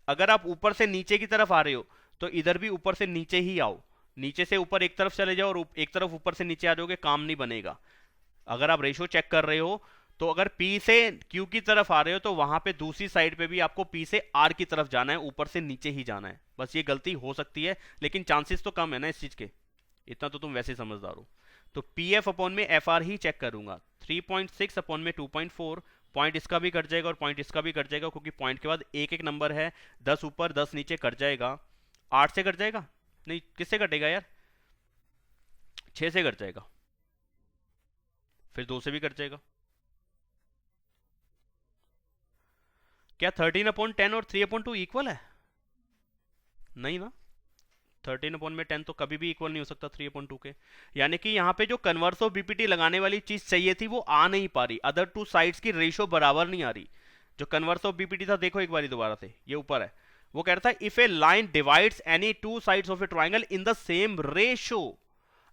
A: अगर आप ऊपर से नीचे की तरफ आ रहे हो तो इधर भी ऊपर से नीचे ही आओ, नीचे से ऊपर एक तरफ चले जाओ और एक तरफ ऊपर से नीचे आ जाओगे, काम नहीं बनेगा। अगर आप रेशियो चेक कर रहे हो तो अगर P से Q की तरफ आ रहे हो तो वहां पे दूसरी साइड पे भी आपको P से R की तरफ जाना है, ऊपर से नीचे ही जाना है। बस ये गलती हो सकती है लेकिन चांसेस तो कम है ना इस चीज के, इतना तो तुम वैसे समझदार हो। तो PF अपॉन में FR ही चेक करूंगा। 3.6 अपॉन में 2.4, पॉइंट इसका भी कट जाएगा और पॉइंट इसका भी कट जाएगा, क्योंकि पॉइंट के बाद एक एक नंबर है, 10 ऊपर 10 नीचे कट जाएगा। 8 से कट जाएगा, नहीं किससे कटेगा यार, 6 से कट जाएगा, फिर 2 से भी कट जाएगा। क्या 13/10 और 3/2 इक्वल है? नहीं ना, 13/10 तो कभी भी इक्वल नहीं हो सकता 3/2 के। यानी कि यहाँ पे जो कन्वर्स ऑफ बीपीटी लगाने वाली चीज चाहिए थी वो आ नहीं पा रही, अदर टू साइड्स की रेशो बराबर नहीं आ रही। जो कन्वर्स ऑफ बीपीटी था, देखो एक बार दोबारा से, ये ऊपर है, वो कह रहा था if A line divides any two sides of a triangle in the same ratio,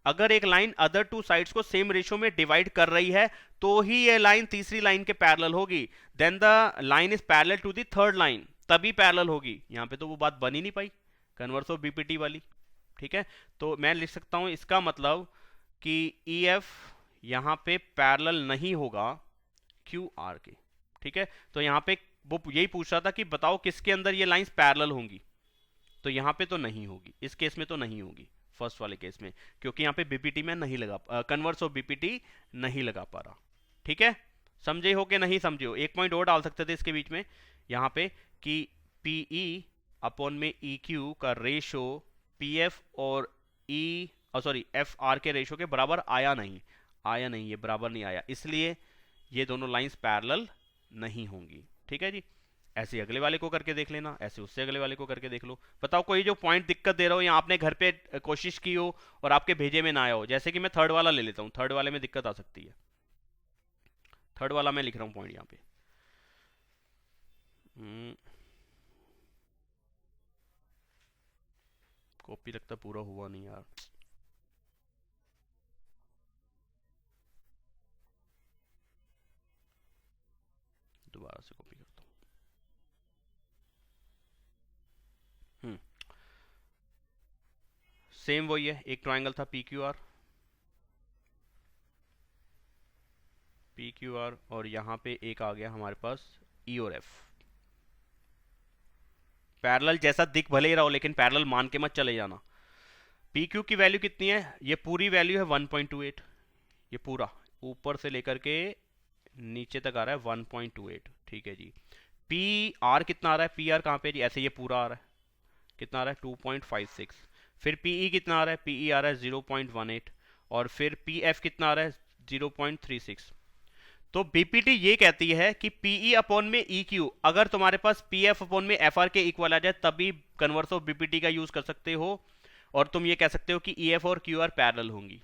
A: अगर एक लाइन अदर टू साइड्स को सेम रेशो में डिवाइड कर रही है तो ही ये लाइन तीसरी लाइन के पैरेलल होगी, then the line is parallel to the third line, तभी पैरेलल होगी। यहाँ पे तो वो बात बन ही नहीं पाई कन्वर्स ऑफ बीपीटी वाली। ठीक है, तो मैं लिख सकता हूं इसका मतलब कि EF यहाँ पे पैरेलल नहीं होगा QR के। ठीक है, तो यहाँ पे वो यही पूछ रहा था कि बताओ किसके अंदर ये लाइंस पैरेलल होंगी, तो यहाँ पे तो नहीं होगी, इस केस में तो नहीं होगी, फर्स्ट वाले केस में, क्योंकि यहाँ पे बीपीटी में नहीं लगा, कन्वर्स ऑफ बीपीटी नहीं लगा पा रहा। ठीक है, समझे हो कि नहीं समझे हो? एक पॉइंट और डाल सकते थे इसके बीच में यहाँ पे कि PE अपॉन में EQ का रेशो PF और FR के रेशो के बराबर आया नहीं, ये बराबर नहीं आया, इसलिए ये दोनों लाइंस पैरेलल नहीं होंगी। ठीक है जी, ऐसे अगले वाले को करके देख लेना, ऐसे उससे अगले वाले को करके देख लो। बताओ कोई जो पॉइंट दिक्कत दे रहा हो या आपने घर पे कोशिश की हो और आपके भेजे में ना आया हो, जैसे कि मैं थर्ड वाला ले लेता हूँ, थर्ड वाले में दिक्कत आ सकती है। थर्ड वाला मैं लिख रहा हूँ पॉइंट यहाँ पे, कॉपी लगता पूरा हुआ नहीं यार, दोबारा से कॉपी करता हूँ। सेम वही है, एक ट्राइंगल था PQR और यहाँ पे एक आ गया हमारे पास E और F। पैरेलल जैसा दिख भले ही रहा हो, लेकिन पैरेलल मान के मत चले जाना। PQ की वैल्यू कितनी है? ये पूरी वैल्यू है 1.28, ये पूरा ऊपर से लेकर के नीचे तक आ रहा है 1.28। ठीक है जी, PR कितना आ रहा है? PR कहाँ पे जी? ऐसे ये पूरा आ रहा है, कितना आ रहा है? 2.56। फिर PE कितना आ रहा है? PE आ रहा है 0.18 और फिर PF कितना आ रहा है? 0.36। तो बीपीटी ये कहती है कि PE अपॉन में EQ अगर तुम्हारे पास PF अपॉन में FR के इक्वल आ जाए तभी कन्वर्स ऑफ बीपीटी का यूज कर सकते हो, और तुम ये कह सकते हो कि EF और QR पैरेलल होंगी।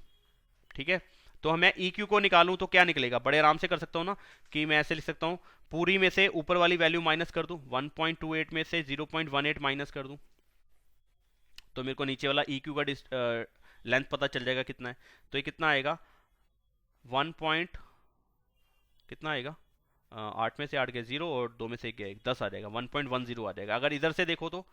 A: ठीक है, तो मैं EQ को निकालूं तो क्या निकलेगा? बड़े आराम से कर सकता हूं ना, कि मैं ऐसे लिख सकता हूं, पूरी में से ऊपर वाली वैल्यू माइनस कर दूं, 1.28 में से 0.18 माइनस कर दूं, तो मेरे को नीचे वाला EQ का लेंथ पता चल जाएगा कितना है। तो ये कितना आएगा? 8 में से 8 गया 0 और 2 में से 1 गया 1, 10 आ जाएगा, 1.10 आ जाएगा। अगर इधर से देखो तो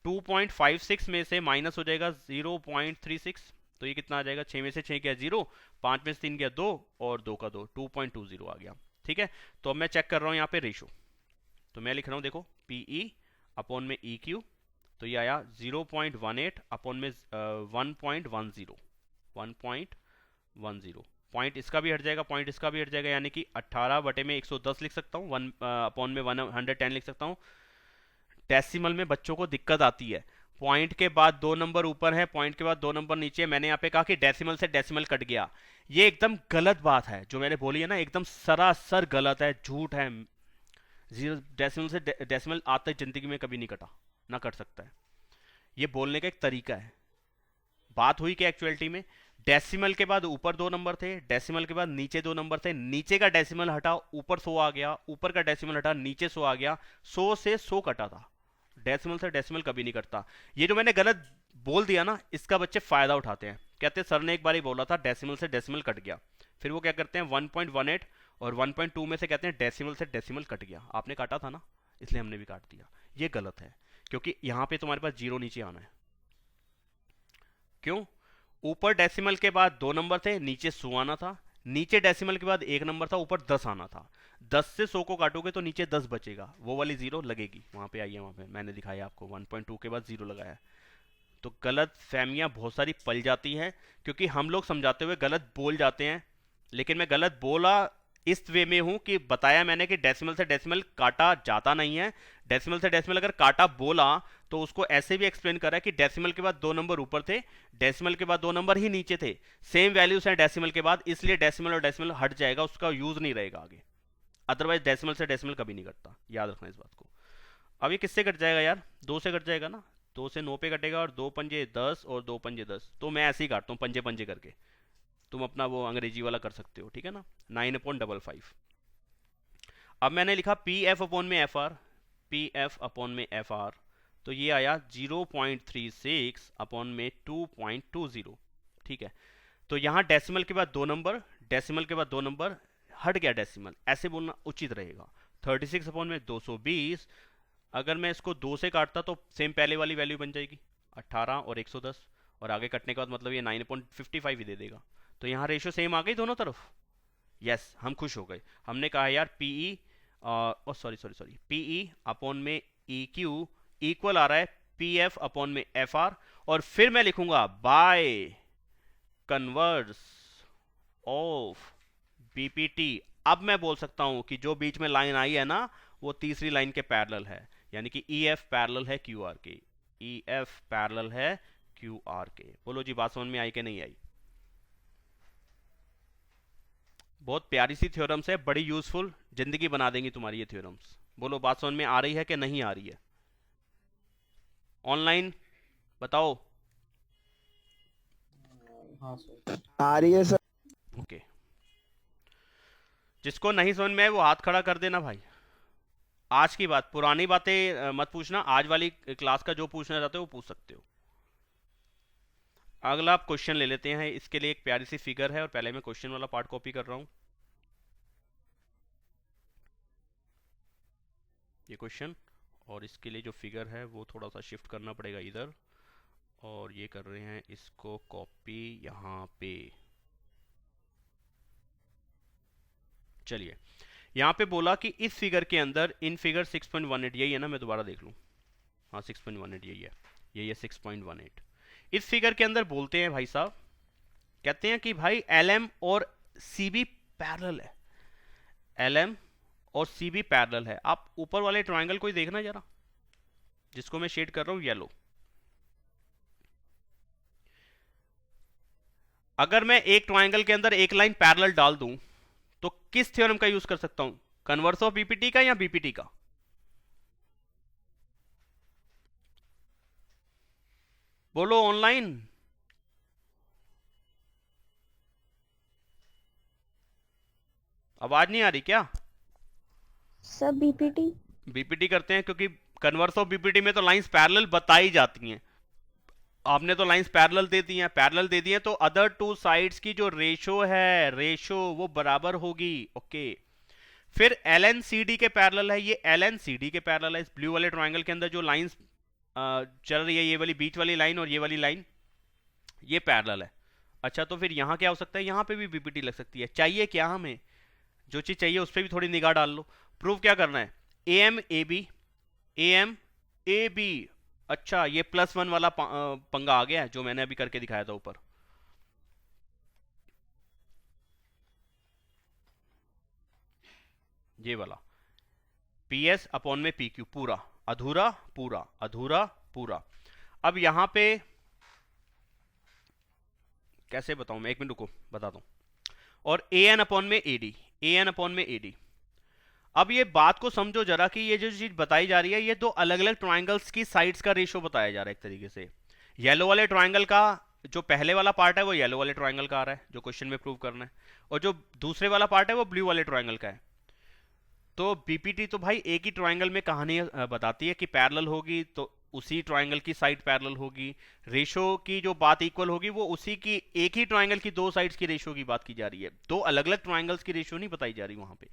A: 2.56 में से माइनस हो जाएगा 0.36, तो ये कितना आ जाएगा? 6 में से 6 गया 0, 5 में से 3 गया 2 और 2 का 2, 2.20 आ गया। ठीक है, तो अब मैं चेक कर रहा हूँ यहाँ पे रेशो, तो मैं लिख रहा हूँ, देखो PE अपॉन में EQ, तो ये आया 0.18 अपॉन में 1.10। पॉइंट इसका भी हट जाएगा, पॉइंट इसका भी हट जाएगा, यानी कि 18/110 लिख सकता हूँ, 1 अपॉन में 110 लिख सकता हूँ। डेसिमल में बच्चों को दिक्कत आती है, पॉइंट के बाद 2 नंबर ऊपर है, पॉइंट के बाद 2 नंबर नीचे है। मैंने यहाँ पे कहा कि डेसिमल से डेसिमल कट गया, ये एकदम गलत बात है जो मैंने बोली है ना, एकदम सरासर गलत है, झूठ है। जीरो डेसिमल से डेसिमल आज तक जिंदगी में कभी नहीं कटा, ना कट सकता है। ये बोलने का एक तरीका है। बात हुई कि एक्चुअलिटी में डेसिमल के बाद ऊपर 2 नंबर थे, डेसिमल के बाद नीचे 2 नंबर थे, नीचे का डेसिमल हटा ऊपर 100 आ गया, ऊपर का डेसिमल हटा नीचे 100 आ गया, 100 से 100 कटा था। डेसिमल से डेसिमल कभी नहीं कटता। ये जो मैंने गलत बोल दिया ना, इसका बच्चे फायदा उठाते हैं, कहते हैं सर ने एक बार ही बोला था डेसिमल से डेसिमल कट गया, फिर वो क्या करते हैं 1.18 और 1.2 में से कहते हैं डेसिमल से डेसिमल कट गया, आपने काटा था ना इसलिए हमने भी काट दिया। ये गलत है, क्योंकि यहां पे तुम्हारे पास 0 नीचे आना है। क्यों? ऊपर डेसिमल के बाद 2 नंबर थे, नीचे 100 आना था, नीचे डेसिमल के बाद 1 नंबर था, ऊपर 10 आना था। 10 से 100 को काटोगे तो नीचे 10 बचेगा, वो वाली 0 लगेगी, वहां पे आइए, वहां पे मैंने दिखाया आपको 1.2 के बाद 0 लगाया। तो गलत फहमियां बहुत सारी पल जाती हैं, क्योंकि हम लोग समझाते हुए गलत बोल जाते हैं, लेकिन मैं गलत बोला इस वे में हूं कि बताया मैंने कि डेसिमल से डेसिमल काटा जाता नहीं है। डेसिमल से डेसिमल अगर काटा बोला तो उसको ऐसे भी एक्सप्लेन करा कि डेसिमल के बाद 2 नंबर ऊपर थे, डेसिमल के बाद 2 नंबर ही नीचे थे, सेम वैल्यूज हैं डेसिमल के बाद, इसलिए डेसिमल और डेसिमल हट जाएगा, उसका यूज नहीं रहेगा आगे। अदरवाइज डेसिमल से डेसिमल कभी नहीं कटता, याद रखना इस बात को। अब ये किससे कट जाएगा यार? 2 से कट जाएगा ना, 2 से 9 पे कटेगा, और 2 पंजे 10 और 2 पंजे 10। तो मैं ऐसे ही काटता हूँ पंजे पंजे करके, तुम अपना वो अंग्रेजी वाला कर सकते हो, ठीक है ना। 9/55। अब मैंने लिखा पी एफ अपॉन में F R, P F upon में एफ आर, तो ये आया 0.36 अपॉन में 2.20, ठीक है। तो यहाँ डेसिमल के बाद 2 नंबर, डेसिमल के बाद 2 नंबर, हट गया डेसिमल, ऐसे बोलना उचित रहेगा। 36 अपॉन में 220, अगर मैं इसको 2 से काटता तो सेम पहले वाली वैल्यू बन जाएगी 18 और 110, और आगे कटने के बाद मतलब ये 9.55 ही दे देगा। तो यहाँ रेशियो सेम आ गई दोनों तरफ। यस, हम खुश हो गए। हमने कहा यार पीई सॉरी पीई अपॉन में ई क्यू इक्वल आ रहा है पी एफ अपॉन में एफ आर, और फिर मैं लिखूंगा बाय कन्वर्स ऑफ बीपीटी। अब मैं बोल सकता हूं कि जो बीच में लाइन आई है ना वो तीसरी लाइन के पैरेलल है, यानी कि ई एफ पैरेलल है क्यू आर के, ई एफ पैरेलल है क्यू आर के। बोलो जी, बात समझ में आई कि नहीं आई? बहुत प्यारी सी थ्योरम्स है, बड़ी यूजफुल, जिंदगी बना देंगी तुम्हारी ये थ्योरम्स। बोलो बात समझ में आ रही है कि नहीं आ रही है? ऑनलाइन बताओ।
C: हाँ सर।
D: आ रही है सर।
A: ओके, जिसको नहीं समझ में आए वो हाथ खड़ा कर देना भाई। आज की बात, पुरानी बातें मत पूछना, आज वाली क्लास का जो पूछना चाहते हो वो पूछ सकते हो। अगला आप क्वेश्चन ले लेते हैं। इसके लिए एक प्यारी सी फिगर है, और पहले मैं क्वेश्चन वाला पार्ट कॉपी कर रहा हूं। ये क्वेश्चन, और इसके लिए जो फिगर है वो थोड़ा सा शिफ्ट करना पड़ेगा इधर, और ये कर रहे हैं इसको कॉपी यहाँ पे। चलिए, यहाँ पे बोला कि इस फिगर के अंदर, इन फिगर 6.18, यही है ना, मैं दोबारा देख लूँ, हाँ 6.18 यही है 6.18। इस फिगर के अंदर बोलते हैं भाई साहब, कहते हैं कि भाई LM और CB पैरेलल है, LM और CB पैरेलल है। आप ऊपर वाले ट्रायंगल को ही देखना जरा, जिसको मैं शेड कर रहा हूं येलो। अगर मैं एक ट्रायंगल के अंदर एक लाइन पैरेलल डाल दूं तो किस थ्योरम का यूज कर सकता हूं? कन्वर्स ऑफ बीपीटी का या बीपीटी का? बोलो ऑनलाइन। आवाज नहीं आ रही क्या?
B: Sir BPT.
A: बीपीटी करते हैं, क्योंकि कन्वर्स ऑफ बीपीटी में तो लाइंस पैरेलल बताई जाती हैं। आपने तो लाइंस पैरेलल दे दी हैं, पैरेलल दे दी हैं, तो अदर टू साइड्स की जो रेशो है, रेशो वो बराबर होगी। ओके, फिर LNCD के पैरेलल है, ये LNCD के पैरेलल है। इस ब्लू वाले ट्रायंगल के अंदर जो लाइंस चल रही है, ये वाली बीच वाली लाइन और ये वाली लाइन, ये पैरेलल है। अच्छा, तो फिर यहाँ क्या हो सकता है? यहाँ पे भी बीपीटी लग सकती है। चाहिए क्या हमें? जो चीज चाहिए उस पर भी थोड़ी निगाह डाल लो। प्रूफ क्या करना है? AM AB। अच्छा, ये +1 वाला पंगा आ गया है जो मैंने अभी करके दिखाया था ऊपर। ये वाला PS अपॉन में PQ, पूरा अधूरा पूरा अधूरा पूरा। अब यहां पे कैसे बताऊं मैं, 1 मिनट रुको, बताता हूं। और AN अपॉन में AD, AN अपॉन में AD। अब ये बात को समझो जरा कि ये जो चीज बताई जा रही है, ये दो अलग अलग ट्रायंगल्स की साइड्स का रेशियो बताया जा रहा है एक तरीके से। येलो वाले ट्रायंगल का जो पहले वाला पार्ट है वो येलो वाले ट्रायंगल का आ रहा है, जो क्वेश्चन में प्रूव करना है, और जो दूसरे वाला पार्ट है वो ब्लू वाले ट्रायंगल का है। तो बीपीटी तो भाई एक ही ट्रायंगल में कहानी बताती है कि पैरेलल होगी तो उसी ट्रायंगल की साइड पैरेलल होगी। रेशो की जो बात इक्वल होगी वो उसी की, एक ही ट्रायंगल की दो साइड्स की रेशो की बात की जा रही है, दो अलग अलग ट्रायंगल्स की रेशो नहीं बताई जा रही वहां पे।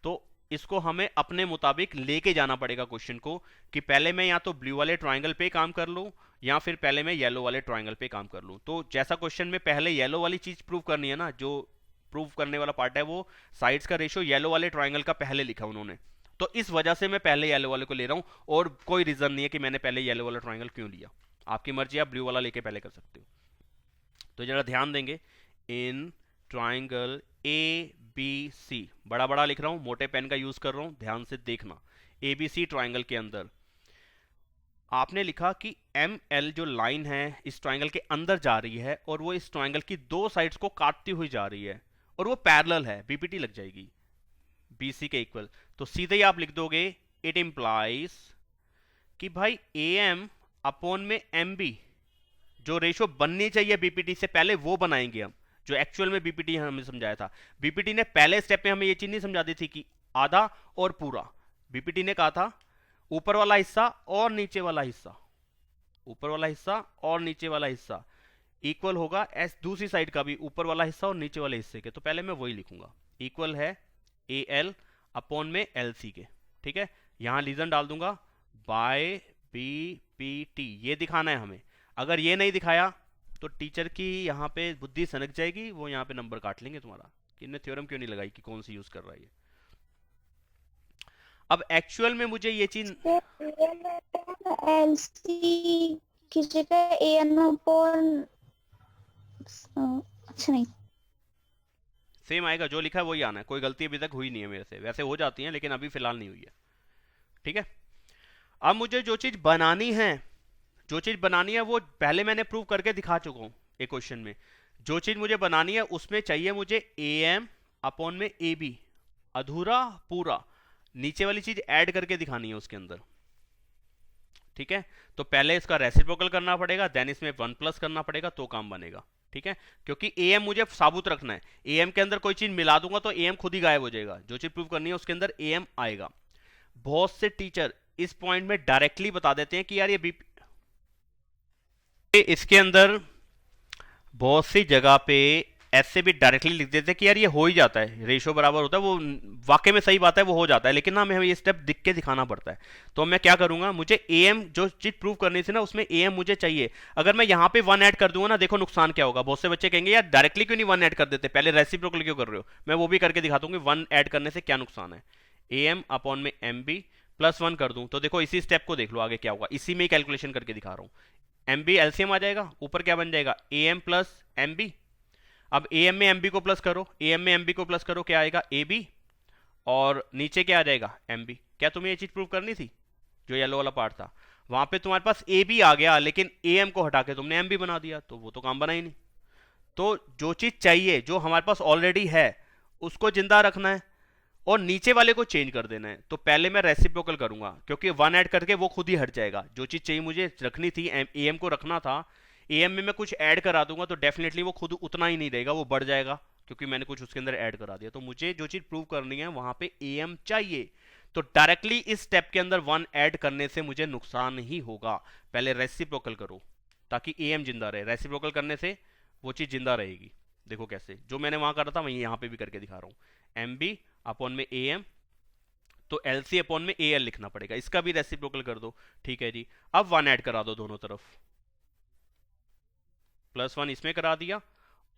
A: तो इसको हमें अपने मुताबिक लेके जाना पड़ेगा क्वेश्चन को, कि पहले मैं या तो ब्लू वाले ट्रायंगल पे काम कर लूं या फिर पहले मैं येलो वाले ट्रायंगल पे काम कर लूं। तो जैसा क्वेश्चन में पहले येलो वाली चीज प्रूव करनी है ना, जो प्रूव करने वाला पार्ट है वो साइड्स का रेशियो येलो वाले ट्रायंगल का पहले लिखा उन्होंने, तो इस वजह से मैं पहले येलो वाले को ले रहा हूं, और कोई रीजन नहीं है कि मैंने पहले येलो वाला ट्रायंगल क्यों लिया। आपकी मर्जी, आप ब्लू वाला लेके पहले कर सकते हो। तो जरा ध्यान देंगे, इन ट्रायंगल AB ABC, बड़ा बड़ा लिख रहा हूं, मोटे पेन का यूज कर रहा हूं, ध्यान से देखना। ABC ट्राइंगल के अंदर आपने लिखा कि ML जो लाइन है इस ट्राइंगल के अंदर जा रही है और वो इस ट्राइंगल की दो साइड्स को काटती हुई जा रही है और वो पैरेलल है, BPT लग जाएगी BC के इक्वल। तो सीधे ही आप लिख दोगे इट इम्प्लाइज कि भाई AM अपॉन में MB जो रेशो बननी चाहिए BPT से पहले वो बनाएंगे हम, जो एक्चुअल में BPT हमें समझाया था। BPT ने पहले स्टेप में हमें ये चीज नहीं समझा दी थी कि आधा और पूरा। BPT ने कहा था ऊपर वाला हिस्सा और नीचे वाला हिस्सा, ऊपर वाला हिस्सा और नीचे वाला हिस्सा इक्वल होगा एस दूसरी साइड का भी ऊपर वाला हिस्सा और नीचे वाले हिस्से के। तो पहले मैं वही लिखूंगा, इक्वल है AL अपॉन में LC के, ठीक है। यहां रीजन डाल दूंगा बाय BPT, ये दिखाना है हमें। अगर ये नहीं दिखाया तो टीचर की यहाँ पे बुद्धि सनक जाएगी, वो यहाँ पे नंबर काट लेंगे तुम्हारा कि इन्हें थ्योरम क्यों नहीं लगाई कि कौन सी यूज कर रहा है ये। अब एक्चुअल में मुझे ये चीज
D: LC की जगह AN अपॉन, अच्छा नहीं,
A: सेम आएगा, जो लिखा है वही आना है, कोई गलती अभी तक हुई नहीं है मेरे से। वैसे हो जाती है लेकिन अभी फिलहाल नहीं हुई है, ठीक है। अब मुझे जो चीज बनानी है वो पहले मैंने प्रूव करके दिखा चुका हूं एक क्वेश्चन में। जो चीज मुझे बनानी है उसमें चाहिए मुझे AM अपॉन में AB, अधूरा पूरा, नीचे वाली चीज ऐड करके दिखानी है उसके अंदर, ठीक है। तो पहले इसका रेसिप्रोकल करना पड़ेगा, देन इसमें 1 प्लस करना पड़ेगा तो काम बनेगा, ठीक है। क्योंकि AM मुझे साबुत रखना है, AM के अंदर कोई चीज मिला दूंगा तो AM खुद ही गायब हो जाएगा। जो चीज प्रूव करनी है उसके अंदर AM आएगा। बहुत से टीचर इस पॉइंट में डायरेक्टली बता देते हैं कि यार ये इसके अंदर बहुत सी जगह पे ऐसे भी डायरेक्टली लिख देते हैं कि यार ये हो ही जाता है, रेशो बराबर होता है, वो वाकई में सही बात है, वो हो जाता है, लेकिन ना हमें ये स्टेप दिख के दिखाना पड़ता है। तो मैं क्या करूंगा, मुझे AM जो चीज प्रूव करनी थी ना उसमें AM मुझे चाहिए। अगर मैं यहाँ पे 1 ऐड कर दूंगा ना, देखो नुकसान क्या होगा। बहुत से बच्चे कहेंगे यार डायरेक्टली क्यों नहीं 1 ऐड कर देते, पहले रेसिप्रोकल क्यों कर रहे हो। मैं वो भी करके दिखा दूंगी 1 ऐड करने से क्या नुकसान है। AM अपॉन में MB प्लस 1 कर दूं तो देखो इसी स्टेप को देख लो आगे क्या होगा, इसी में ही कैलकुलेशन करके दिखा रहा हूं। MB LCM आ जाएगा, ऊपर क्या बन जाएगा AM प्लस MB। अब AM में MB को प्लस करो, AM में MB को प्लस करो, क्या आएगा AB, और नीचे क्या आ जाएगा MB। क्या तुम्हें ये चीज प्रूव करनी थी, जो येलो वाला पार्ट था वहां पे तुम्हारे पास AB आ गया, लेकिन AM को हटा के तुमने MB बना दिया, तो वो तो काम बना ही नहीं। तो जो चीज चाहिए जो हमारे पास ऑलरेडी है उसको जिंदा रखना है और नीचे वाले को चेंज कर देना है। तो पहले मैं रेसिप्रोकल करूंगा, क्योंकि 1 ऐड करके वो खुद ही हट जाएगा। जो चीज चाहिए मुझे रखनी थी, AM को रखना था, AM में मैं कुछ ऐड करा दूंगा तो डेफिनेटली वो खुद उतना ही नहीं देगा, वो बढ़ जाएगा, क्योंकि मैंने कुछ उसके अंदर ऐड करा दिया। तो मुझे जो चीज प्रूव करनी है वहां पे AM चाहिए, तो डायरेक्टली इस स्टेप के अंदर 1 ऐड करने से मुझे नुकसान ही होगा। पहले रेसिप्रोकल करो ताकि AM जिंदा रहे, रेसिप्रोकल करने से वो चीज जिंदा रहेगी। देखो कैसे, जो मैंने वहां करा था मैं यहाँ पे भी करके दिखा रहा हूँ। MB अपॉन में AM, तो LC अपॉन में AL लिखना पड़ेगा, इसका भी रेसिप्रोकल कर दो, ठीक है जी। अब 1 ऐड करा दो दोनों तरफ, +1 इसमें करा दिया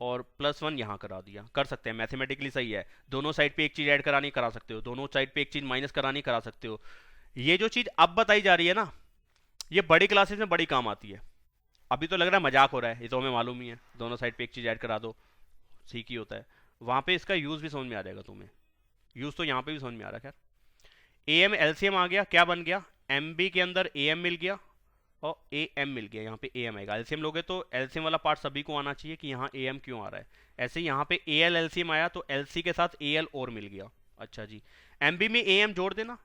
A: और +1 यहां करा दिया। कर सकते हैं, मैथमेटिकली सही है। दोनों साइड पे एक चीज ऐड करानी करा सकते हो, दोनों साइड पे एक चीज माइनस करानी करा सकते हो। ये जो चीज अब बताई जा रही है ना, ये बड़ी क्लासेस में बड़ी काम आती है। अभी तो लग रहा है मजाक हो रहा है, ये तो हमें मालूम ही है, दोनों साइड पे एक चीज ऐड करा दो, ठीक ही होता है। वहां पे इसका यूज भी समझ में आ जाएगा तुम्हें, यूज तो यहाँ पे भी समझ में आ रहा है। खैर AM LCM आ गया, क्या बन गया, MB के अंदर AM मिल गया और AM मिल गया, यहाँ पे AM आएगा। LCM लोगे तो LCM वाला पार्ट सभी को आना चाहिए कि यहाँ AM क्यों आ रहा है। ऐसे ही यहाँ पे AL LCM आया तो LC के साथ AL और मिल गया। अच्छा जी, MB में AM जोड़ देना,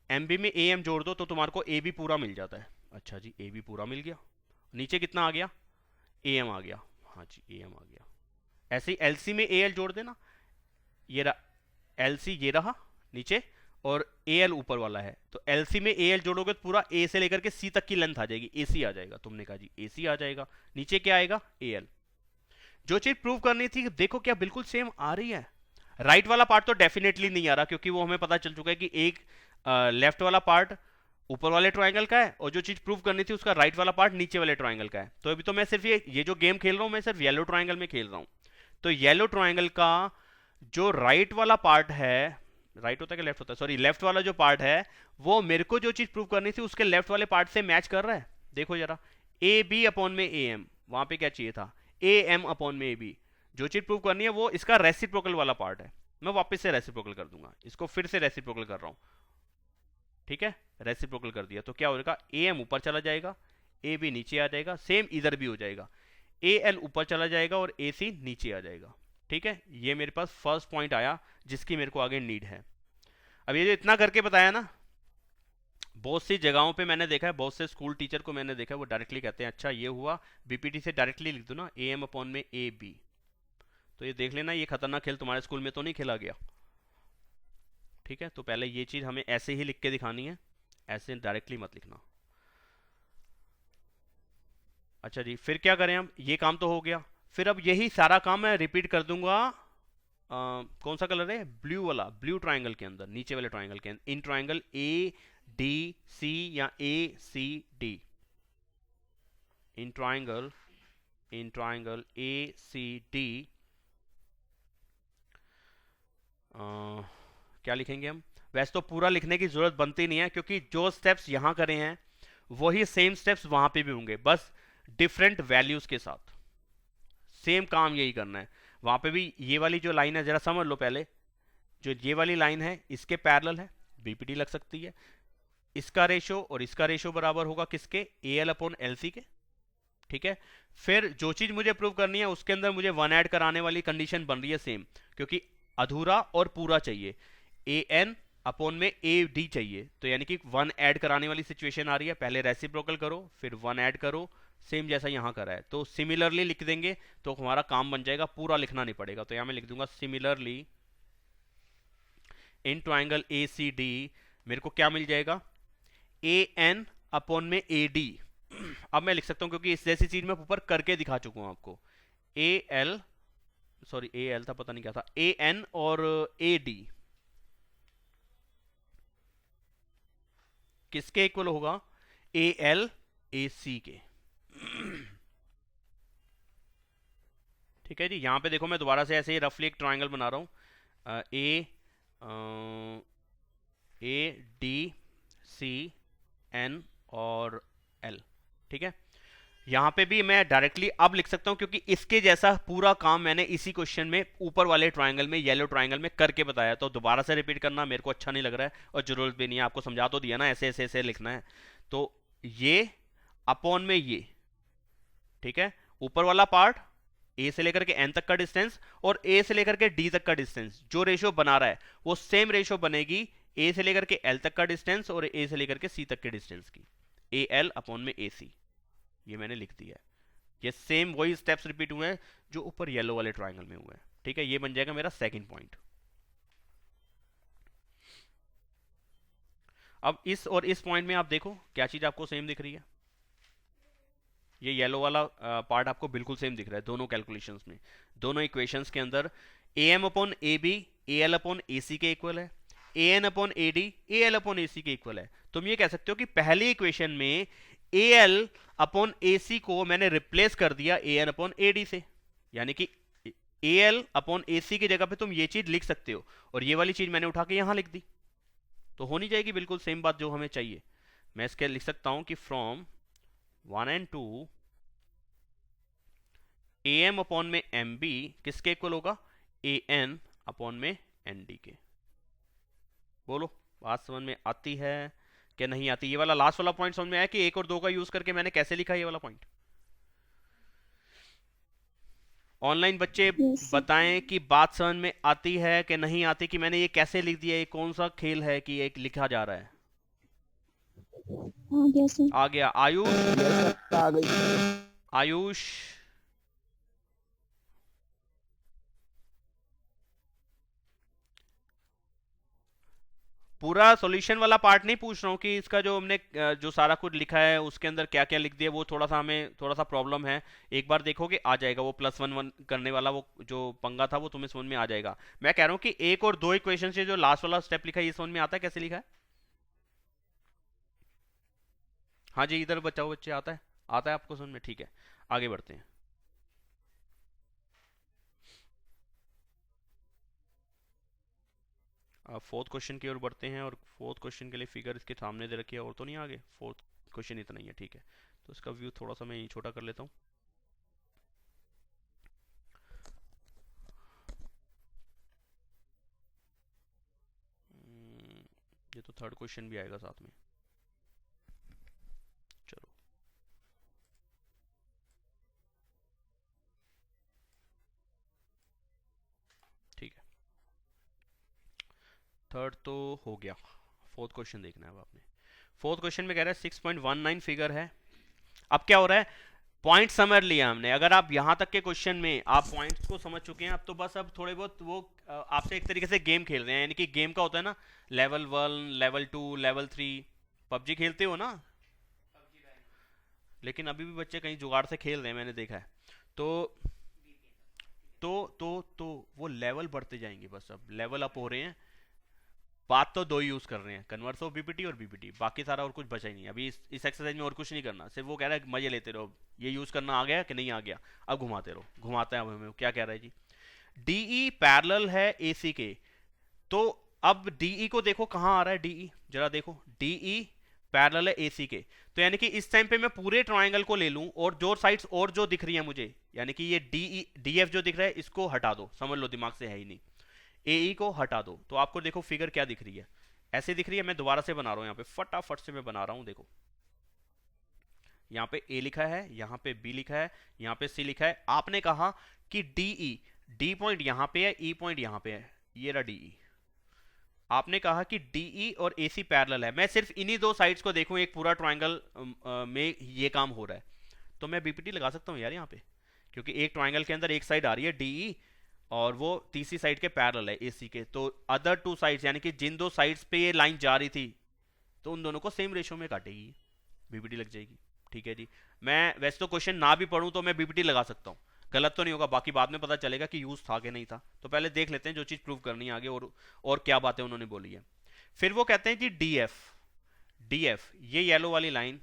A: MB में AM जोड़ दो तो तुम्हारे को AB पूरा मिल जाता है। अच्छा जी, AB पूरा मिल गया, नीचे कितना आ गया, AM आ गया, हाँ जी AM आ गया। ऐसे ही LC में AL जोड़ देना, ये रहा LC, ये रहा नीचे, और AL ऊपर वाला है, तो LC में AL जोड़ोगे तो पूरा A से लेकर के C तक की लेंथ आ जाएगी, AC आ जाएगा। तुमने कहा जी AC आ जाएगा, नीचे क्या आएगा AL। जो चीज प्रूव करनी थी देखो क्या बिल्कुल सेम आ रही है। राइट वाला पार्ट तो डेफिनेटली नहीं आ रहा, क्योंकि वो हमें पता चल चुका है कि एक लेफ्ट वाला पार्ट ऊपर वाले ट्राइंगल का है और जो चीज प्रूव करनी थी उसका राइट वाला पार्ट नीचे वाले ट्राइंगल का है। तो अभी तो मैं सिर्फ ये जो गेम खेल रहा हूं मैं सिर्फ येलो ट्राइंगल में खेल रहा हूं। तो येलो ट्राइंगल का जो राइट वाला पार्ट है, राइट होता है कि लेफ्ट होता है, सॉरी लेफ्ट वाला जो पार्ट है वो मेरे को जो चीज प्रूव करनी थी उसके लेफ्ट वाले पार्ट से मैच कर रहा है। देखो जरा, AB अपॉन में AM, वहां पे क्या चाहिए था AM अपॉन में AB। जो चीज प्रूव करनी है वो इसका रेसिप्रोकल वाला पार्ट है। मैं वापस से रेसिप्रोकल कर दूंगा, इसको फिर से रेसिप्रोकल कर रहा हूँ, ठीक है, रेसिप्रोकल कर दिया तो क्या हो जाएगा, ए एम ऊपर चला जाएगा, ए बी नीचे आ जाएगा, सेम इधर भी हो जाएगा, ए एल ऊपर चला जाएगा और ए सी नीचे आ जाएगा, ठीक है। ये मेरे पास फर्स्ट पॉइंट आया जिसकी मेरे को आगे नीड है। अब ये जो इतना करके बताया ना, बहुत सी जगहों पे मैंने देखा है, बहुत से स्कूल टीचर को मैंने देखा है, वो डायरेक्टली कहते हैं अच्छा ये हुआ, बीपीटी से डायरेक्टली लिख दो ना, ए एम अपॉन में ए बी। तो ये देख लेना, ये खतरनाक खेल तुम्हारे स्कूल में तो नहीं खेला गया, ठीक है। तो पहले ये चीज हमें ऐसे ही लिख के दिखानी है, ऐसे डायरेक्टली मत लिखना। अच्छा जी, फिर क्या करें हम, ये काम तो हो गया, फिर अब यही सारा काम मैं रिपीट कर दूंगा, कौन सा कलर है, ब्लू वाला, ब्लू ट्राइंगल के अंदर, नीचे वाले ट्राइंगल के अंदर, इन ट्राइंगल ए डी सी या A C D, in triangle A C D, क्या लिखेंगे हम, वैसे तो पूरा लिखने की जरूरत बनती नहीं है, क्योंकि जो स्टेप्स यहां करे हैं वही सेम स्टेप्स वहां पे भी होंगे, बस डिफरेंट वैल्यूज के साथ, सेम काम यही करना है। वहां पे भी ये वाली जो लाइन है जरा समझ लो पहले, जो ये वाली लाइन है इसके पैरेलल है, बीपीटी लग सकती है, इसका रेशो और इसका रेशो बराबर होगा किसके, A L upon L C के, ठीक है। फिर जो चीज मुझे प्रूव करनी है उसके अंदर मुझे वन ऐड कराने वाली कंडीशन बन रही है सेम, क्योंकि अधूरा और पूरा चाहिए, ए एन अपॉन में ए डी चाहिए, तो यानी कि वन ऐड कराने वाली सिचुएशन आ रही है, पहले रेसिप्रोकल करो फिर वन ऐड करो, सेम जैसा यहां करा है, तो सिमिलरली लिख देंगे तो हमारा काम बन जाएगा, पूरा लिखना नहीं पड़ेगा। तो यहां मैं लिख दूंगा similarly in triangle A C D, मेरे को क्या मिल जाएगा, ए एन अपॉन में ए डी। अब मैं लिख सकता हूं क्योंकि इस जैसी चीज मैं ऊपर करके दिखा चुका हूं आपको, A L, sorry A L था, पता नहीं क्या था, ए एन और ए डी किसके इक्वल होगा, ए एल ए सी के, ठीक है जी। यहां पे देखो मैं दोबारा से ऐसे ही रफली एक ट्राइंगल बना रहा हूं, ए डी सी एन और एल, ठीक है। यहां पे भी मैं डायरेक्टली अब लिख सकता हूं क्योंकि इसके जैसा पूरा काम मैंने इसी क्वेश्चन में ऊपर वाले ट्राइंगल में, येलो ट्राइंगल में करके बताया, तो दोबारा से रिपीट करना मेरे को अच्छा नहीं लग रहा है और जरूरत भी नहीं है, आपको समझा तो दिया ना, ऐसे ऐसे ऐसे लिखना है। तो ये अपॉन में ये, ठीक है, ऊपर वाला पार्ट ए से लेकर के एन तक का डिस्टेंस और ए से लेकर के डी तक का डिस्टेंस, जो रेशियो बना रहा है वो सेम रेशियो बनेगी ए से लेकर के एल तक का डिस्टेंस और ए से लेकर के सी तक के डिस्टेंस की, ए एल अपॉन में ए सी, ये मैंने लिख दिया है। ये सेम वही स्टेप्स रिपीट हुए हैं जो ऊपर येलो वाले ट्राइंगल में हुए हैं, ठीक है। ये बन जाएगा मेरा सेकंड पॉइंट। अब इस और इस पॉइंट में आप देखो क्या चीज आपको सेम दिख रही है, ये येलो वाला पार्ट आपको बिल्कुल सेम दिख रहा है दोनों कैलकुलेशंस में, दोनों इक्वेशंस के अंदर A M upon A B A L upon A C के इक्वल है, A N upon A D A L upon A C के इक्वल है। तुम ये कह सकते हो कि पहली इक्वेशन में ए एल अपॉन ए सी को मैंने रिप्लेस कर दिया ए एन अपॉन ए डी से, यानी कि ए एल अपॉन ए सी की जगह पे तुम ये चीज लिख सकते हो और ये वाली चीज मैंने उठा के यहां लिख दी, तो होनी चाहिए बिल्कुल सेम बात जो हमें चाहिए। मैं इसके लिख सकता हूं कि from 1 and 2 A M upon में एम बी किसके इक्वल होगा, ए एन अपॉन में एन डी के। बोलो बात समझ में आती है क्या नहीं आती। ये वाला लास्ट वाला पॉइंट समझ में आया कि एक और दो का यूज करके मैंने कैसे लिखा ये वाला पॉइंट। ऑनलाइन बच्चे बताएं कि बात समझ में आती है कि नहीं आती, कि मैंने ये कैसे लिख दिया, ये कौन सा खेल है कि एक लिखा जा रहा है। आ गया आयुष, आयुष पूरा सॉल्यूशन वाला पार्ट नहीं पूछ रहा हूँ कि इसका जो हमने जो सारा कुछ लिखा है उसके अंदर क्या क्या लिख दिया, वो थोड़ा सा हमें थोड़ा सा प्रॉब्लम है। एक बार देखोगे आ जाएगा, वो +1 करने वाला वो जो पंगा था वो तुम्हें समझ में आ जाएगा। मैं कह रहा हूँ कि एक और दो इक्वेशन से जो लास्ट वाला स्टेप लिखा है ये समझ में आता है कैसे लिखा है। हाँ जी इधर बच्चाओ बच्चे आता है, आता है आपको समझ में, ठीक है आगे बढ़ते हैं। अब फोर्थ क्वेश्चन की ओर बढ़ते हैं और फोर्थ क्वेश्चन के लिए फिगर इसके सामने दे रखी है, और तो नहीं आगे, फोर्थ क्वेश्चन इतना ही है, ठीक है। तो इसका व्यू थोड़ा सा मैं छोटा कर लेता हूँ। ये तो थर्ड क्वेश्चन भी आएगा साथ में। चलो ठीक है, थर्ड तो हो गया। फोर्थ क्वेश्चन देखना है अब आपने। फोर्थ क्वेश्चन में कह रहा है 6.19 फिगर है। अब क्या हो रहा है, पॉइंट समझ लिया हमने। अगर आप यहां तक के क्वेश्चन में आप पॉइंट्स को समझ चुके हैं, अब तो बस अब थोड़े बहुत वो आपसे एक तरीके से गेम खेल रहे हैं। यानी कि गेम का होता है ना, लेवल 1, लेवल 2, लेवल 3। पबजी खेलते हो ना, लेकिन अभी भी बच्चे कहीं जुगाड़ से खेल रहे हैं, मैंने देखा है। तो तो वो लेवल बढ़ते जाएंगे, बस अब लेवल अप हो रहे हैं। बात तो दो ही यूज कर रहे हैं, कन्वर्स ऑफ बीपीटी और बीपीटी, बाकी सारा और कुछ बचा ही नहीं। अभी इस एक्सरसाइज में और कुछ नहीं करना, सिर्फ वो कह रहा है मजे लेते रहो। ये यूज करना आ गया कि नहीं आ गया, अब घुमाते रहो। घुमाते हैं अब हमें, क्या कह रहा है जी। डीई पैरेलल है एसी के। तो अब डीई को देखो कहाँ आ रहा है, डीई जरा देखो, डीई पैरेलल है एसी के। तो यानी कि इस टाइम पे मैं पूरे ट्राइंगल को ले लूं और जो साइड्स और जो दिख रही है मुझे, यानी कि ये डीई डीएफ जो दिख रहा है इसको हटा दो, समझ लो दिमाग से है ही नहीं। एई को हटा दो, तो आपको देखो फिगर क्या दिख रही है, ऐसे दिख रही है। मैं दोबारा से बना रहा हूं, यहाँ पे फटाफट से मैं बना रहा हूं। देखो यहाँ पे ए लिखा है, यहाँ पे बी लिखा है, यहाँ पे सी लिखा है। आपने कहा कि डीई, डी पॉइंट यहाँ पे है, ई पॉइंट यहाँ पे है, ये रहा डीई। आपने कहा कि डीई और एसी पैरेलल है। मैं सिर्फ इन्हीं दो साइड्स को देखूं, एक पूरा ट्राइंगल में ये काम हो रहा है, तो मैं बीपीटी लगा सकता हूँ यार यहाँ पे, क्योंकि एक ट्राइंगल के अंदर एक साइड आ रही है डीई और वो तीसरी साइड के पैरेलल है एसी के। तो अदर टू साइड्स, यानी कि जिन दो साइड्स पे ये लाइन जा रही थी, तो उन दोनों को सेम रेशो में काटेगी, बीपीटी लग जाएगी। ठीक है जी। मैं वैसे तो क्वेश्चन ना भी पढ़ूं तो मैं बीपीटी लगा सकता हूँ, गलत तो नहीं होगा। बाकी बाद में पता चलेगा कि यूज था कि नहीं था। तो पहले देख लेते हैं जो चीज प्रूव करनी है आगे, और क्या बातें उन्होंने बोली है। फिर वो कहते हैं जी डीएफ, डीएफ ये येलो वाली लाइन,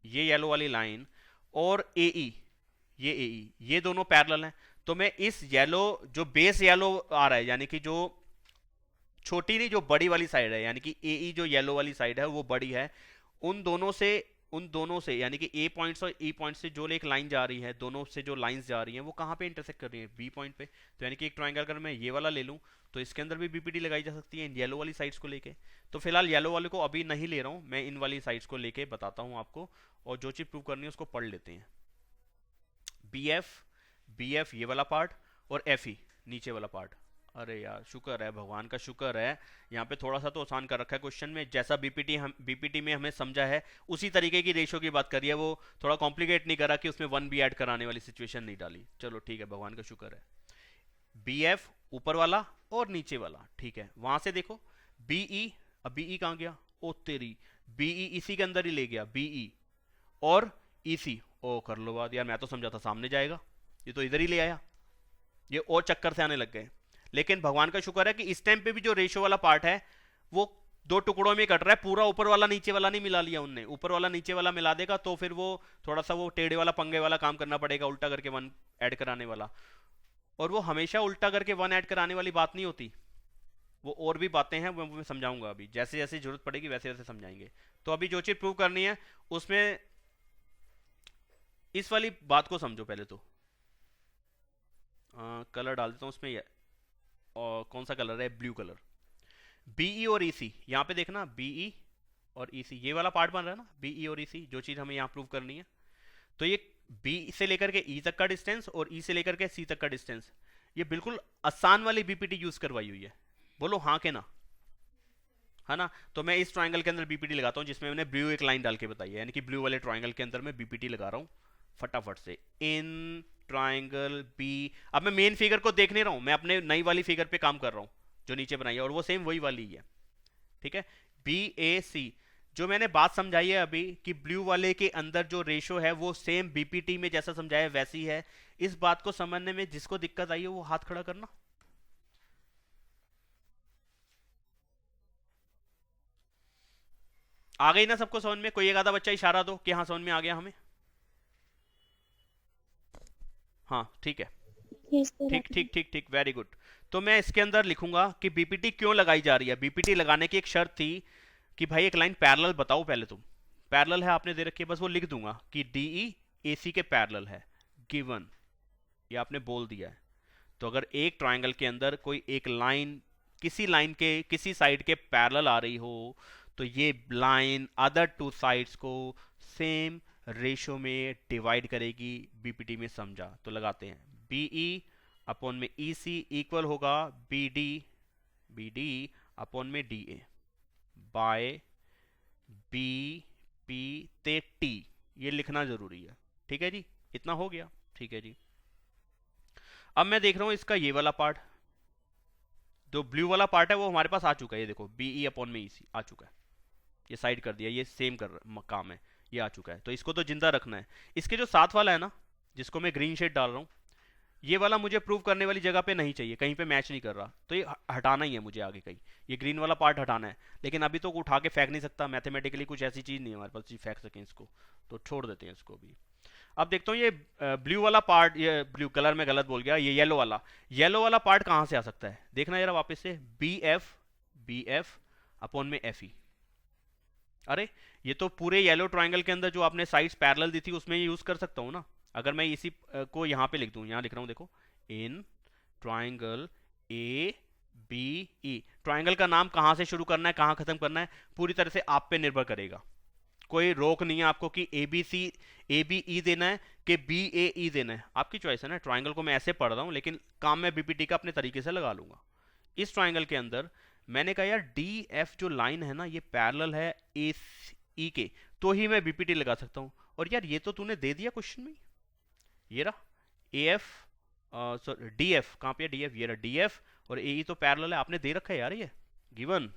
A: ये येलो वाली लाइन, और एई, ये एई, ये दोनों पैरेलल हैं। तो मैं इस येलो, जो बेस येलो आ रहा है, यानी कि जो छोटी नहीं, जो बड़ी वाली साइड है, यानी कि एई जो येलो वाली साइड है वो बड़ी है, उन दोनों से यानी कि ए पॉइंट्स और ई पॉइंट से जो एक लाइन जा रही है, दोनों से जो लाइंस जा रही हैं वो कहाँ पे इंटरसेक्ट कर रही हैं, बी पॉइंट पे। तो यानी कि एक ट्राइंगल अगर मैं ये वाला ले लूँ तो इसके अंदर भी बीपीटी लगाई जा सकती है इन येलो वाली साइड्स को लेके। तो फिलहाल येलो वाले को अभी नहीं ले रहा हूँ मैं, इन वाली साइड्स को लेके बताता हूँ आपको, और जो चीज़ प्रूव करनी है उसको पढ़ लेते हैं। बी एफ ये वाला पार्ट, और एफ ई नीचे वाला पार्ट। अरे यार शुक्र है, भगवान का शुक्र है, यहाँ पे थोड़ा सा तो आसान कर रखा है क्वेश्चन में। जैसा बीपीटी में हमें समझा है उसी तरीके की रेशो की बात करी है, वो थोड़ा कॉम्प्लिकेट नहीं करा कि उसमें 1 भी ऐड कराने वाली सिचुएशन नहीं डाली। चलो ठीक है, भगवान का शुक्र है। बी एफ ऊपर वाला और नीचे वाला, ठीक है। वहां से देखो बीई, अब बीई कहाँ गया, ओ तेरी, बीई इसी के अंदर ही ले गया, बीई और ईसी। ओ कर लो बात यार, मैं तो समझा था सामने जाएगा, ये तो इधर ही ले आया। ये और चक्कर से आने लग गए। लेकिन भगवान का शुक्र है कि इस टाइम पे भी जो रेशो वाला पार्ट है वो दो टुकड़ों में कट रहा है, पूरा ऊपर वाला नीचे वाला नहीं मिला लिया उनने। ऊपर वाला नीचे वाला मिला देगा तो फिर वो थोड़ा सा वो टेढ़े वाला पंगे वाला काम करना पड़ेगा, उल्टा करके 1 ऐड कराने वाला। और वो हमेशा उल्टा करके 1 ऐड कराने वाली बात नहीं होती, वो और भी बातें हैं, वो मैं समझाऊंगा अभी, जैसे जैसे जरूरत पड़ेगी वैसे वैसे समझाएंगे। तो अभी जो चीज प्रूव करनी है उसमें इस वाली बात को समझो पहले तो। कलर डाल देता हूँ उसमें, और कौन सा कलर है, ब्लू कलर। बीई और ईसी, यहाँ पे देखना बीई और ईसी, ये वाला पार्ट बन रहा है ना, बीई और ईसी, जो चीज हमें यहाँ प्रूव करनी है। तो ये बी से लेकर के ई तक का डिस्टेंस और ई से लेकर के सी तक का डिस्टेंस, ये बिल्कुल आसान वाली बीपीटी यूज करवाई हुई है। बोलो हाँ के ना, है ना। तो मैं इस ट्राइंगल के अंदर बीपीटी लगाता हूँ जिसमें मैंने ब्लू एक लाइन डाल के बताई है, यानी कि ब्लू वाले ट्राइंगल के अंदर मैं बीपीटी लगा रहा हूँ फटाफट से। इन ट्राइंगल बी, अब मैं मेन फिगर को देख नहीं रहा हूं, मैं अपने नई वाली फिगर पे काम कर रहा हूं जो नीचे बनाई है, और वो सेम वही वाली है। ठीक है, बी ए सी, जो मैंने बात समझाई है अभी कि ब्लू वाले के अंदर जो रेशो है वो सेम बीपीटी में जैसा समझाया वैसी है। इस बात को समझने में जिसको दिक्कत आई है वो हाथ खड़ा करना। आ गई ना सबको समझ में? कोई एक आधा बच्चा इशारा दो कि हाँ समझ में आ गया हमें। हाँ ठीक है, ठीक ठीक ठीक ठीक, वेरी गुड। तो मैं इसके अंदर लिखूंगा कि बीपीटी क्यों लगाई जा रही है। बीपीटी लगाने की एक शर्त थी कि भाई एक लाइन पैरेलल बताओ, पहले तुम पैरेलल है आपने दे रखी है, बस वो लिख दूंगा कि डीई एसी के पैरेलल है, गिवन, ये आपने बोल दिया है। तो अगर एक ट्राइंगल के अंदर कोई एक लाइन किसी लाइन के किसी साइड के पैरेलल आ रही हो तो ये लाइन अदर टू साइड्स को सेम रेशो में डिवाइड करेगी। बीपीटी में समझा तो लगाते हैं, बीई अपॉन में ईसी इक्वल होगा बीडी अपॉन में डीए बाय बीपी ते टी। ये लिखना जरूरी है, ठीक है जी, इतना हो गया, ठीक है जी। अब मैं देख रहा हूं इसका ये वाला पार्ट, जो ब्लू वाला पार्ट है वो हमारे पास आ चुका है, ये देखो बीई अपॉन में ईसी आ चुका है, ये साइड कर दिया, ये सेम काम है, ये आ चुका है। तो इसको तो जिंदा रखना है। इसके जो साथ वाला है ना, जिसको मैं ग्रीन शेड डाल रहा हूं, ये वाला मुझे प्रूव करने वाली जगह पे नहीं चाहिए, कहीं पे मैच नहीं कर रहा, तो ये हटाना ही है मुझे आगे कहीं, ये ग्रीन वाला पार्ट हटाना है। लेकिन अभी तो उठा के फेंक नहीं सकता, मैथमेटिकली कुछ ऐसी चीज नहीं है हमारे पास जी फेंक सकें इसको, तो छोड़ देते हैं इसको भी। अब देखता हूँ ये ब्लू वाला पार्ट, ये ब्लू कलर में गलत बोल गया, ये येलो वाला पार्ट कहाँ से आ सकता है, देखना जरा वापस से, बी एफ अपॉन में एफ ई। अरे ये तो पूरे येलो ट्राइंगल के अंदर जो आपने साइड्स पैरेलल दी थी उसमें यूज कर सकता हूँ ना। अगर मैं इसी को यहाँ पे लिख दूँ, यहाँ लिख रहा हूँ देखो, in triangle A B E, triangle का नाम कहाँ से शुरू करना है कहाँ खत्म करना है पूरी तरह से आप पे निर्भर करेगा, कोई रोक नहीं है आपको कि ए बी ई देना है कि बी ए ई देना है, आपकी चॉइस है ना। ट्राइंगल को मैं ऐसे पढ़ रहा हूँ लेकिन काम मैं बीपीटी का अपने तरीके से लगा लूंगा। इस ट्राइंगल के अंदर मैंने कहा यार डी एफ जो लाइन है ना ये पैरेलल है ए ई के, तो ही मैं बीपीटी लगा सकता हूँ। और यार ये तो तूने दे दिया क्वेश्चन में, ये रहा A F sorry D F, कहाँ पे डी एफ, ये रहा डी एफ और ए ई तो पैरेलल है, आपने दे रखा है यार, ये गिवन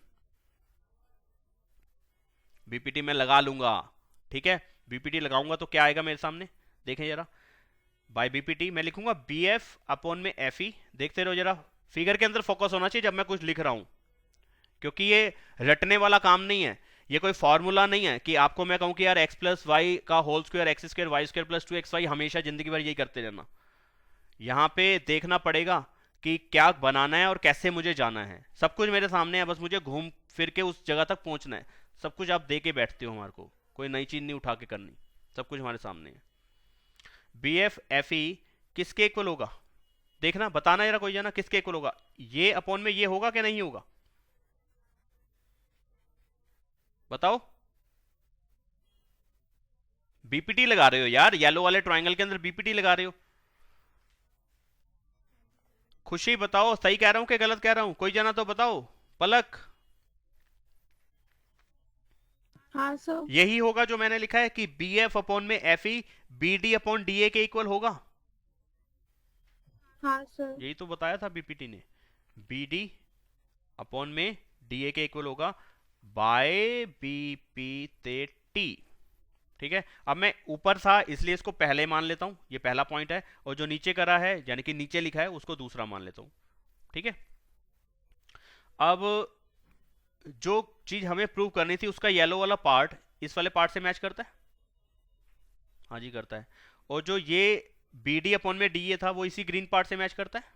A: बीपीटी में लगा लूंगा, ठीक है। बीपीटी लगाऊंगा तो क्या आएगा मेरे सामने, देखें जरा, बाय बीपीटी मैं लिखूंगा बी एफ अपॉन में एफ ई। देखते रहो जरा, फिगर के अंदर फोकस होना चाहिए जब मैं कुछ लिख रहा हूं, क्योंकि ये रटने वाला काम नहीं है, ये कोई फॉर्मूला नहीं है कि आपको मैं कहूं कि यार x प्लस वाई का whole square X square Y square plus 2xy हमेशा जिंदगी भर यही करते रहना। यहां पे देखना पड़ेगा कि क्या बनाना है और कैसे मुझे जाना है, सब कुछ मेरे सामने है, बस मुझे घूम फिर के उस जगह तक पहुंचना है। सब कुछ आप दे के बैठते हो हमारे को, कोई नई चीज नहीं उठा के करनी, सब कुछ हमारे सामने है। बी एफ एफ ई किसके इक्वल होगा, देखना बताना जरा कोई जाना, किसके इक्वल होगा, ये अपॉन में ये होगा कि नहीं होगा, बताओ। बीपीटी लगा रहे हो यार, येलो वाले ट्राइंगल के अंदर बीपीटी लगा रहे हो, खुशी बताओ सही कह रहा हूं कि गलत कह रहा हूं, कोई जाना तो बताओ। पलक,
B: हाँ सर।
A: यही होगा जो मैंने लिखा है कि बी एफ अपॉन में F E B D upon D A के इक्वल होगा।
B: हाँ सर।
A: यही तो बताया था बीपीटी ने, बी डी अपॉन में डी ए के इक्वल होगा बाय बीपी ते टी, ठीक है। अब मैं ऊपर था इसलिए इसको पहले मान लेता हूं, ये पहला पॉइंट है, और जो नीचे करा है यानी कि नीचे लिखा है उसको दूसरा मान लेता हूं, ठीक है। अब जो चीज हमें प्रूव करनी थी उसका येलो वाला पार्ट इस वाले पार्ट से मैच करता है, हाँ जी करता है, और जो ये बी डी अपॉन में डी ए था वो इसी ग्रीन पार्ट से मैच करता है,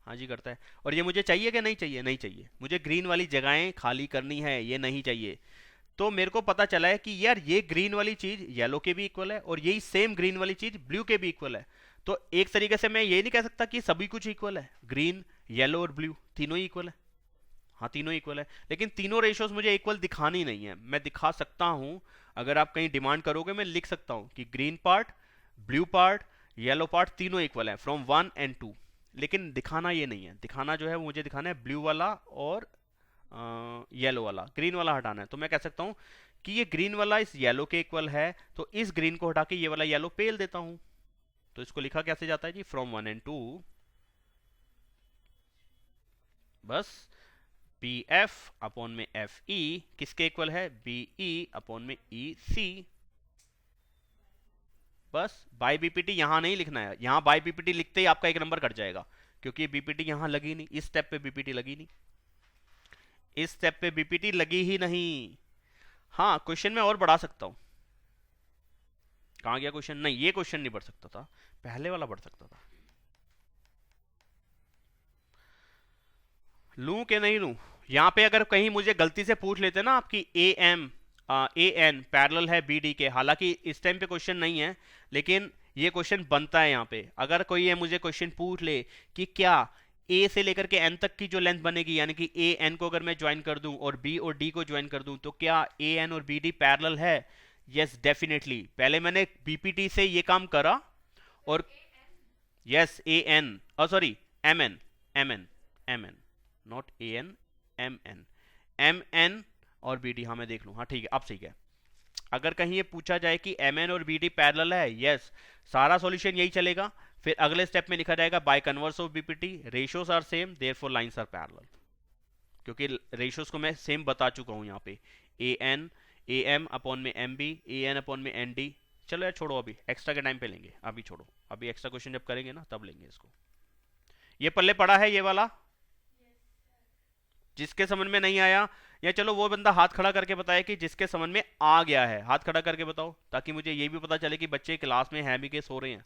A: हाँ जी करता है। और ये मुझे चाहिए कि नहीं चाहिए, नहीं चाहिए, मुझे ग्रीन वाली जगहें खाली करनी है, ये नहीं चाहिए। तो मेरे को पता चला है कि यार ये ग्रीन वाली चीज येलो के भी इक्वल है और यही सेम ग्रीन वाली चीज ब्लू के भी इक्वल है। तो एक तरीके से मैं ये नहीं कह सकता कि सभी कुछ इक्वल है, ग्रीन येलो और ब्लू तीनों ही इक्वल है, हाँ तीनों इक्वल है, लेकिन तीनों रेशियोज मुझे इक्वल दिखानी नहीं है। मैं दिखा सकता हूं, अगर आप कहीं डिमांड करोगे मैं लिख सकता हूं कि green part, blue part, yellow part तीनों इक्वल है फ्रॉम 1 and 2, लेकिन दिखाना ये नहीं है। दिखाना जो है वो मुझे दिखाना है ब्लू वाला और येलो वाला, ग्रीन वाला हटाना है। तो मैं कह सकता हूं कि ये ग्रीन वाला इस येलो के इक्वल है, तो इस ग्रीन को हटा के ये वाला येलो पेल देता हूं। तो इसको लिखा कैसे जाता है जी, फ्रॉम 1 and 2 बस बी एफ अपॉन में एफ ई किसके इक्वल है, बी ई अपॉन में ई सी। बस बाय बीपीटी यहां नहीं लिखना है, यहां बाय बीपीटी लिखते ही आपका एक नंबर कट जाएगा, क्योंकि बीपीटी यहां लगी नहीं, इस स्टेप पे बीपीटी लगी नहीं, इस स्टेप पे बीपीटी लगी ही नहीं। हाँ क्वेश्चन में और बढ़ा सकता हूं, कहां गया क्वेश्चन, नहीं ये क्वेश्चन नहीं बढ़ सकता था, पहले वाला बढ़ सकता था। लूं कि नहीं लूं, यहां पे अगर कहीं मुझे गलती से पूछ लेते ना आपकी ए एन पैरेलल है बी डी के, हालांकि इस टाइम पे क्वेश्चन नहीं है लेकिन ये क्वेश्चन बनता है यहाँ पे। अगर कोई ये मुझे क्वेश्चन पूछ ले कि क्या ए से लेकर के एन तक की जो लेंथ बनेगी, यानी कि ए एन को अगर मैं ज्वाइन कर दूं और बी और डी को ज्वाइन कर दूं, तो क्या ए एन और बी डी पैरेलल है? Yes definitely. पहले मैंने बीपीटी से ये काम करा और yes A N, sorry M N, M N, M N, not A N, M N, M N और बी डी। हाँ मैं देख लूँ, हाँ ठीक है अब सही है। अगर कहीं ये पूछा जाए कि एम एन और बी डी पैरेलल है, यस, सारा सॉल्यूशन यही चलेगा। फिर अगले स्टेप में लिखा जाएगा by converse of BPT ratios are same therefore lines are parallel, क्योंकि रेशियोज को मैं सेम बता चुका हूं यहाँ पे, A N A M upon में M B, A N upon में एन डी। चलो यार छोड़ो, अभी एक्स्ट्रा के टाइम पे लेंगे, अभी छोड़ो, अभी एक्स्ट्रा क्वेश्चन जब करेंगे ना तब लेंगे इसको। ये पल्ले पड़ा है ये वाला, जिसके समझ में नहीं आया, या चलो वो बंदा हाथ खड़ा करके बताए कि जिसके समझ में आ गया है, हाथ खड़ा करके बताओ, ताकि मुझे ये भी पता चले कि बच्चे क्लास में हैं भी के सो रहे हैं।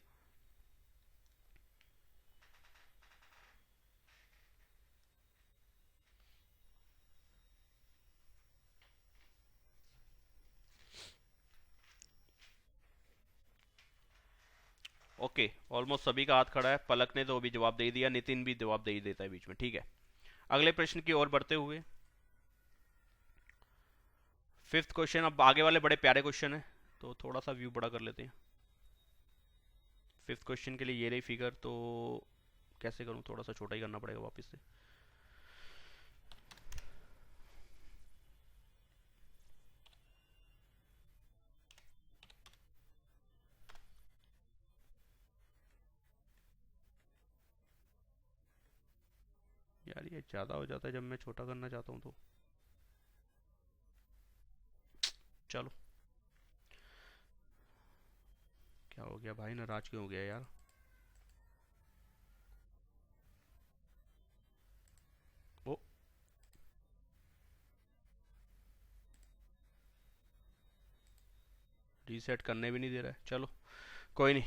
A: ओके, ऑलमोस्ट सभी का हाथ खड़ा है। पलक ने तो अभी जवाब दे दिया, नितिन भी जवाब दे ही देता है बीच में, ठीक है। अगले प्रश्न की ओर बढ़ते हुए, फिफ्थ क्वेश्चन। अब आगे वाले बड़े प्यारे क्वेश्चन है, तो थोड़ा सा व्यू बड़ा कर लेते हैं। फिफ्थ क्वेश्चन के लिए ये रही फिगर, तो कैसे करूं, थोड़ा सा छोटा ही करना पड़ेगा वापस से। यार ये ज़्यादा हो जाता है जब मैं छोटा करना चाहता हूँ तो। चलो, क्या हो गया भाई, नाराज क्यों हो गया यार? ओ रीसेट करने भी नहीं दे रहा है, चलो कोई नहीं।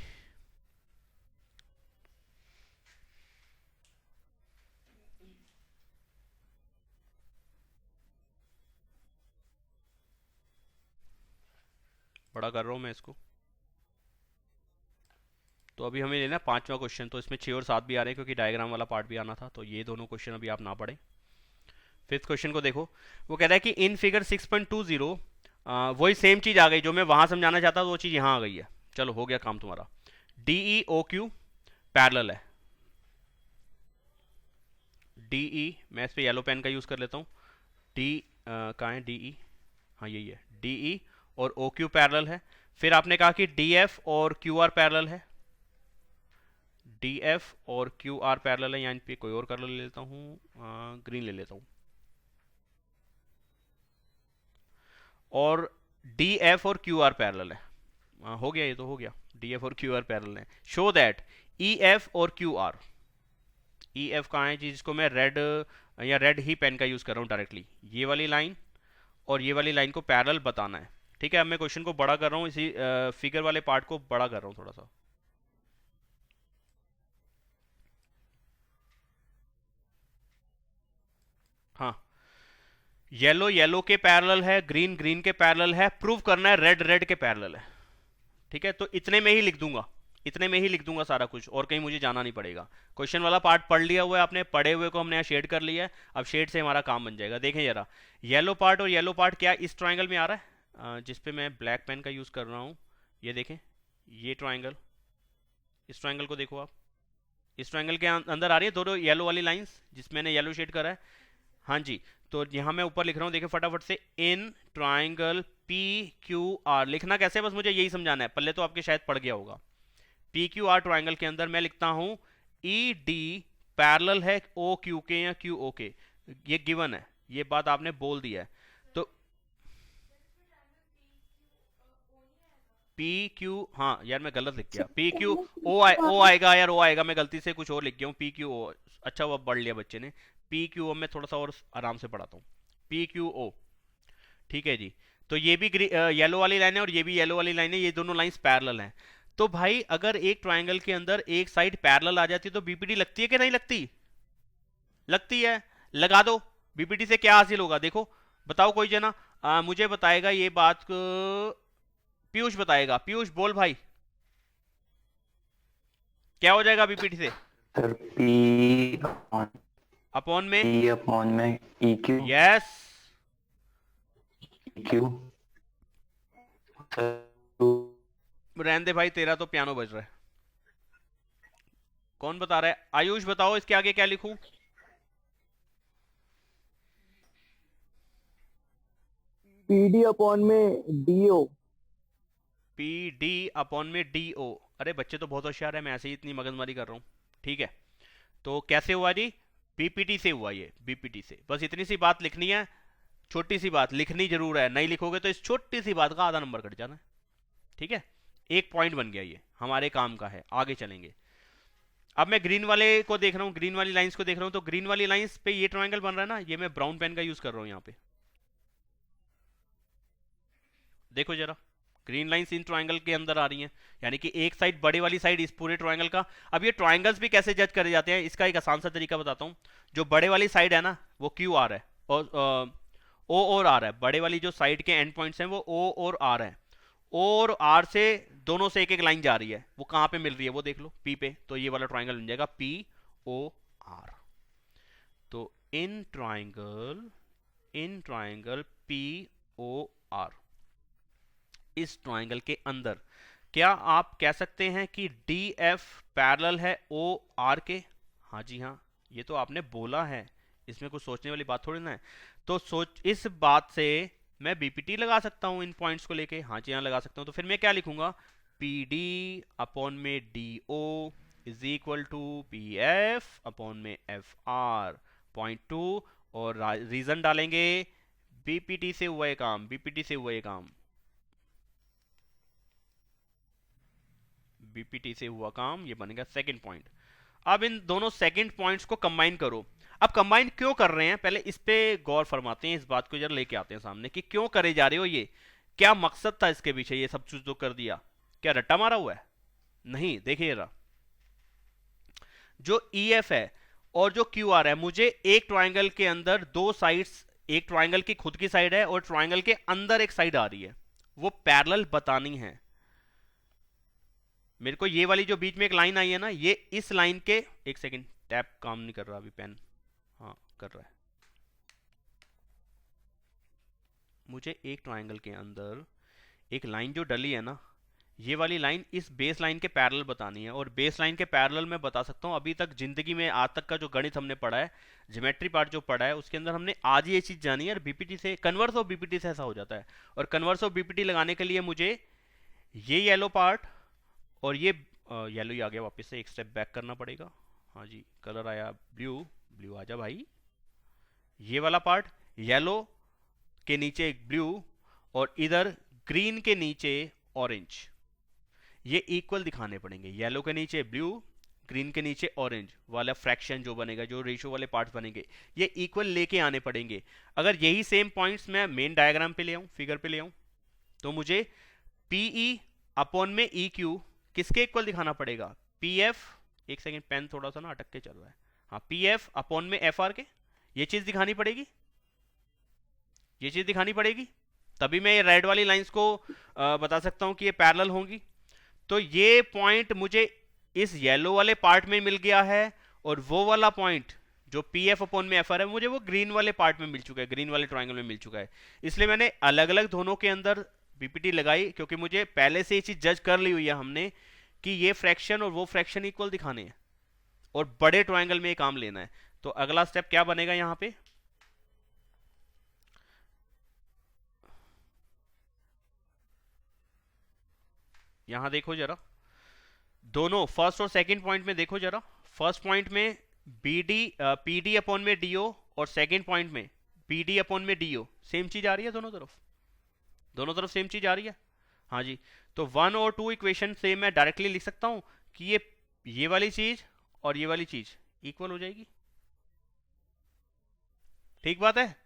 A: बड़ा कर रहा हूँ मैं इसको। तो अभी हमें लेना पांचवा क्वेश्चन, तो इसमें 6 और 7 भी आ रहे हैं क्योंकि डायग्राम वाला पार्ट भी आना था, तो ये दोनों क्वेश्चन अभी आप ना पढ़ें। फिफ्थ क्वेश्चन को देखो, वो कह रहा है कि इन फिगर 6.20 वही सेम चीज आ गई जो मैं वहां समझाना चाहता था, वो चीज यहाँ आ गई है। चलो हो गया काम तुम्हारा। डीई ओ क्यू पैरेलल है, डीई, मैं इस पे येलो पेन का यूज कर लेता हूँ। डी कहाँ है डीई, हाँ यही है, डीई और ओ क्यू पैरेलल है। फिर आपने कहा कि डी एफ और क्यू आर पैरेलल है, डी एफ और क्यू आर पैरेलल है, यहाँ पे कोई और कलर ले लेता हूँ, ग्रीन ले लेता हूँ। और डी एफ और क्यू आर पैरेलल है, हो गया, ये तो हो गया, डी एफ और क्यू आर पैरेलल है। शो दैट ई एफ और क्यू आर, ई एफ कहाँ है जी, जिसको मैं रेड या रेड ही पेन का यूज कर रहा हूँ डायरेक्टली, ये वाली लाइन और ये वाली लाइन को पैरेलल बताना है, ठीक है। अब मैं क्वेश्चन को बड़ा कर रहा हूँ, इसी फिगर वाले पार्ट को बड़ा कर रहा हूँ थोड़ा सा। हाँ, येलो येलो के पैरेलल है, ग्रीन ग्रीन के पैरेलल है, प्रूव करना है रेड रेड के पैरेलल है, ठीक है। तो इतने में ही लिख दूंगा, इतने में ही लिख दूंगा सारा कुछ, और कहीं मुझे जाना नहीं पड़ेगा। क्वेश्चन वाला पार्ट पढ़ लिया हुआ है आपने, पढ़े हुए को हमने यहाँ शेड कर लिया है, अब शेड से हमारा काम बन जाएगा। देखें जरा, येलो पार्ट और येलो पार्ट क्या इस ट्राइंगल में आ रहा है, जिसपे मैं ब्लैक पेन का यूज कर रहा हूँ। ये देखें, ये ट्राइंगल, इस ट्राइंगल को देखो आप, इस ट्राइंगल के अंदर आ रही है दोनों येलो वाली लाइंस, जिसमें मैंने येलो शेड करा है। हाँ जी, तो यहाँ मैं ऊपर लिख रहा हूँ, देखिए फटाफट से, in triangle P Q R. लिखना कैसे है बस मुझे यही समझाना है, पहले तो आपके शायद पड़ गया होगा। पी क्यू आर ट्राइंगल के अंदर मैं लिखता हूँ ई डी पैरेलल है ओ क्यू के या क्यू ओ के, ये गिवन है, ये बात आपने बोल दिया है। तो पी क्यू, हाँ यार मैं गलत लिख गया, पी क्यू ओ आएगा यार, ओ आएगा, मैं गलती से कुछ और लिख गया हूँ, पी क्यू ओ। अच्छा वो पढ़ लिया बच्चे ने, पी क्यू ओ में थोड़ा सा और आराम से पढ़ाता हूँ, पी क्यू ओ, ठीक है जी। तो ये भी येलो वाली लाइन है और ये भी येलो वाली लाइन है, ये दोनों लाइंस पैरेलल हैं। तो भाई अगर एक ट्राइंगल के अंदर एक साइड पैरेलल आ जाती है तो बीपीटी लगती है कि नहीं लगती? लगती है, लगा दो। बीपीटी से क्या हासिल होगा देखो, बताओ कोई जना, मुझे बताएगा ये बात, पीयूष बताएगा। पीयूष बोल भाई, क्या हो जाएगा बीपीटी से?
E: सर पी
A: अपॉन में
E: अपॉन में ई क्यू
A: यस
E: क्यू
A: रहने दे भाई, तेरा तो पियानो बज रहा है। कौन बता रहा है? आयुष बताओ इसके आगे क्या लिखूं?
F: पीडी अपॉन में डीओ।
A: पी डी अपॉन में डी ओ। अरे बच्चे तो बहुत होशियार है, मैं ऐसे ही इतनी मगजमारी कर रहा हूं। ठीक है, तो कैसे हुआ जी? बीपीटी से हुआ, ये बीपीटी से। बस इतनी सी बात लिखनी है, छोटी सी बात लिखनी जरूर है, नहीं लिखोगे तो इस छोटी सी बात का आधा नंबर कट जाना है। ठीक है, एक पॉइंट बन गया, ये हमारे काम का है। आगे चलेंगे। अब मैं ग्रीन वाले को देख रहा हूँ, ग्रीन वाली लाइंस को देख रहा हूँ, तो ग्रीन वाली लाइंस पे ये ट्रायंगल बन रहा है ना, ये मैं ब्राउन पेन का यूज कर रहा हूँ यहाँ पे। देखो जरा, ग्रीन लाइंस इन ट्रायंगल के अंदर आ रही हैं, यानी कि एक साइड, बड़े वाली साइड इस पूरे ट्रायंगल का। अब ये ट्रायंगल्स भी कैसे जज करे जाते हैं, इसका एक आसान सा तरीका बताता हूँ। जो बड़े वाली साइड है ना, वो क्यू आर है, और ओ और आर है। बड़े वाली जो साइड के एंड पॉइंट्स हैं वो ओ और आर है। ओ और आर से दोनों से एक एक लाइन जा रही है, वो कहाँ पे मिल रही है वो देख लो, पी पे। तो ये वाला ट्रायंगल बन जाएगा पी ओ आर। तो in triangle P O R, इस ट्रायंगल के अंदर क्या आप कह सकते हैं कि डी एफ पैरेलल है ओ आर के? हाँ जी हाँ, ये तो आपने बोला है, इसमें कुछ सोचने वाली बात थोड़ी ना है। तो इस बात से मैं बीपीटी लगा सकता हूं इन पॉइंट्स को लेके। हाँ जी हाँ, लगा सकता हूं। तो फिर मैं क्या लिखूंगा? पी डी अपॉन में D O is equal to P F upon में एफ आर पॉइंट टू, और रीजन डालेंगे बीपीटी से हुआ ये काम, बीपीटी से हुआ ये काम, बीपीटी से हुआ काम, ये बनेगा सेकंड पॉइंट। अब इन दोनों सेकंड पॉइंट्स को कंबाइन करो। अब कंबाइन क्यों कर रहे हैं, पहले इस पे गौर फरमाते हैं, इस बात को जरा लेके आते हैं सामने कि क्यों करे जा रहे हो, ये क्या मकसद था इसके पीछे, ये सब चीज जो कर दिया, क्या रट्टा मारा हुआ है? नहीं, देखिए जरा, जो ई एफ है और जो क्यू आर है, मुझे एक ट्राइंगल के अंदर दो साइड्स, एक ट्राइंगल की खुद की साइड है और ट्राइंगल के अंदर एक साइड आ रही है, वो पैरेलल बतानी है मेरे को। ये वाली जो बीच में एक लाइन आई है ना, ये इस लाइन के, एक सेकंड, टैब काम नहीं कर रहा अभी, पेन, हाँ कर रहा है। मुझे एक ट्राइंगल के अंदर एक लाइन जो डली है ना, ये वाली लाइन इस बेस लाइन के पैरेलल बतानी है। और बेस लाइन के पैरेलल मैं बता सकता हूँ, अभी तक जिंदगी में आज तक का जो गणित हमने पढ़ा है, ज्योमेट्री पार्ट जो पढ़ा है, उसके अंदर हमने आज ही ये चीज जानी है। और बीपीटी से, कन्वर्स ऑफ बीपीटी से ऐसा हो जाता है। और कन्वर्स ऑफ बीपीटी लगाने के लिए मुझे ये येलो पार्ट और ये येलो ही आ गया, वापस से एक स्टेप बैक करना पड़ेगा। हाँ जी, कलर आया ब्लू, ब्लू आजा भाई। ये वाला पार्ट येलो के नीचे एक ब्लू, और इधर ग्रीन के नीचे ऑरेंज, ये इक्वल दिखाने पड़ेंगे। येलो के नीचे ब्लू, ग्रीन के नीचे ऑरेंज वाला फ्रैक्शन जो बनेगा, जो रेशियो वाले पार्ट्स बनेंगे, ये इक्वल लेके आने पड़ेंगे। अगर यही सेम पॉइंट्स मैं मेन डायग्राम पे ले आऊं, फिगर पे ले आऊं, तो मुझे पीई अपॉन में ई क्यू किसके इक्वल दिखाना पड़ेगा? पी एफ, एक सेकेंड, पेन थोड़ा सा ना अटक के चल रहा है, हाँ, पी एफ अपॉन में एफ आर के, ये चीज दिखानी पड़ेगी, ये चीज दिखानी पड़ेगी, तभी मैं ये रेड वाली लाइंस को बता सकता हूं कि ये पैरेलल होंगी। तो ये पॉइंट मुझे इस येलो वाले पार्ट में मिल गया है, और वो वाला पॉइंट जो पी एफ अपॉन में एफ आर है, मुझे वो ग्रीन वाले पार्ट में मिल चुका है, ग्रीन वाले ट्राइंगल में मिल चुका है। इसलिए मैंने अलग अलग दोनों के अंदर बीपीटी लगाई, क्योंकि मुझे पहले से ये चीज जज कर ली हुई है हमने कि ये फ्रैक्शन और वो फ्रैक्शन इक्वल दिखाने हैं, और बड़े ट्राइंगल में ये काम लेना है। तो अगला स्टेप क्या बनेगा यहां पे? यहां देखो जरा, दोनों फर्स्ट और सेकंड पॉइंट में देखो जरा। फर्स्ट पॉइंट में पी डी अपॉन में डीओ, और सेकंड पॉइंट में पी डी अपॉन में डीओ, सेम चीज आ रही है दोनों तरफ, दोनों तरफ सेम चीज आ रही है। हाँ जी, तो 1 और 2 इक्वेशन से मैं डायरेक्टली लिख सकता हूं कि ये वाली चीज और ये वाली चीज इक्वल हो जाएगी। ठीक बात है?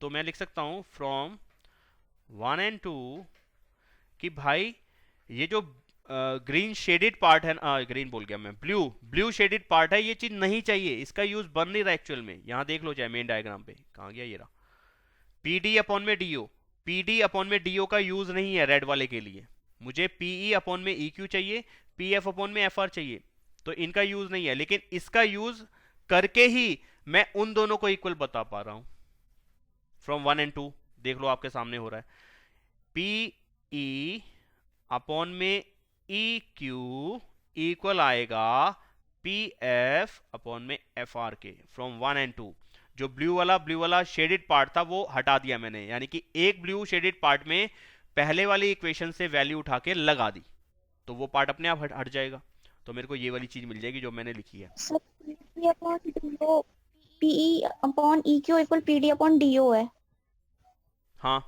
A: तो मैं लिख सकता हूं फ्रॉम 1 and 2 कि भाई ये जो ग्रीन शेडेड पार्ट है, ग्रीन बोल गया मैं, ब्लू शेडेड पार्ट है, ये चीज नहीं चाहिए, इसका यूज बन नहीं रहा एक्चुअल में। यहां देख लो चाहे मेन डायग्राम पे, कहां गया ये रहा, पीडी अपॉन में डीओ, पीडी अपॉन में डीओ का यूज नहीं है रेड वाले के लिए, मुझे पीई अपॉन में ई क्यू चाहिए, पीएफ अपॉन में एफ आर चाहिए। तो इनका यूज नहीं है, लेकिन इसका यूज करके ही मैं उन दोनों को इक्वल बता पा रहा हूं। फ्रॉम 1 एंड 2 देख लो आपके सामने हो रहा है, पी ई अपॉन में ई क्यू इक्वल आएगा पी एफ अपॉन में एफ आर के फ्रॉम 1 एंड 2। जो ब्लू वाला शेडेड पार्ट था वो हटा दिया मैंने, यानी कि एक ब्लू शेडेड पार्ट में पहले वाली इक्वेशन से वैल्यू उठा के लगा दी, तो वो पार्ट अपने आप हट जाएगा। तो मेरे को ये वाली चीज मिल जाएगी जो मैंने लिखी है।
D: Sir P upon DO, PE upon EQ equal PD upon DO है।
A: हाँ,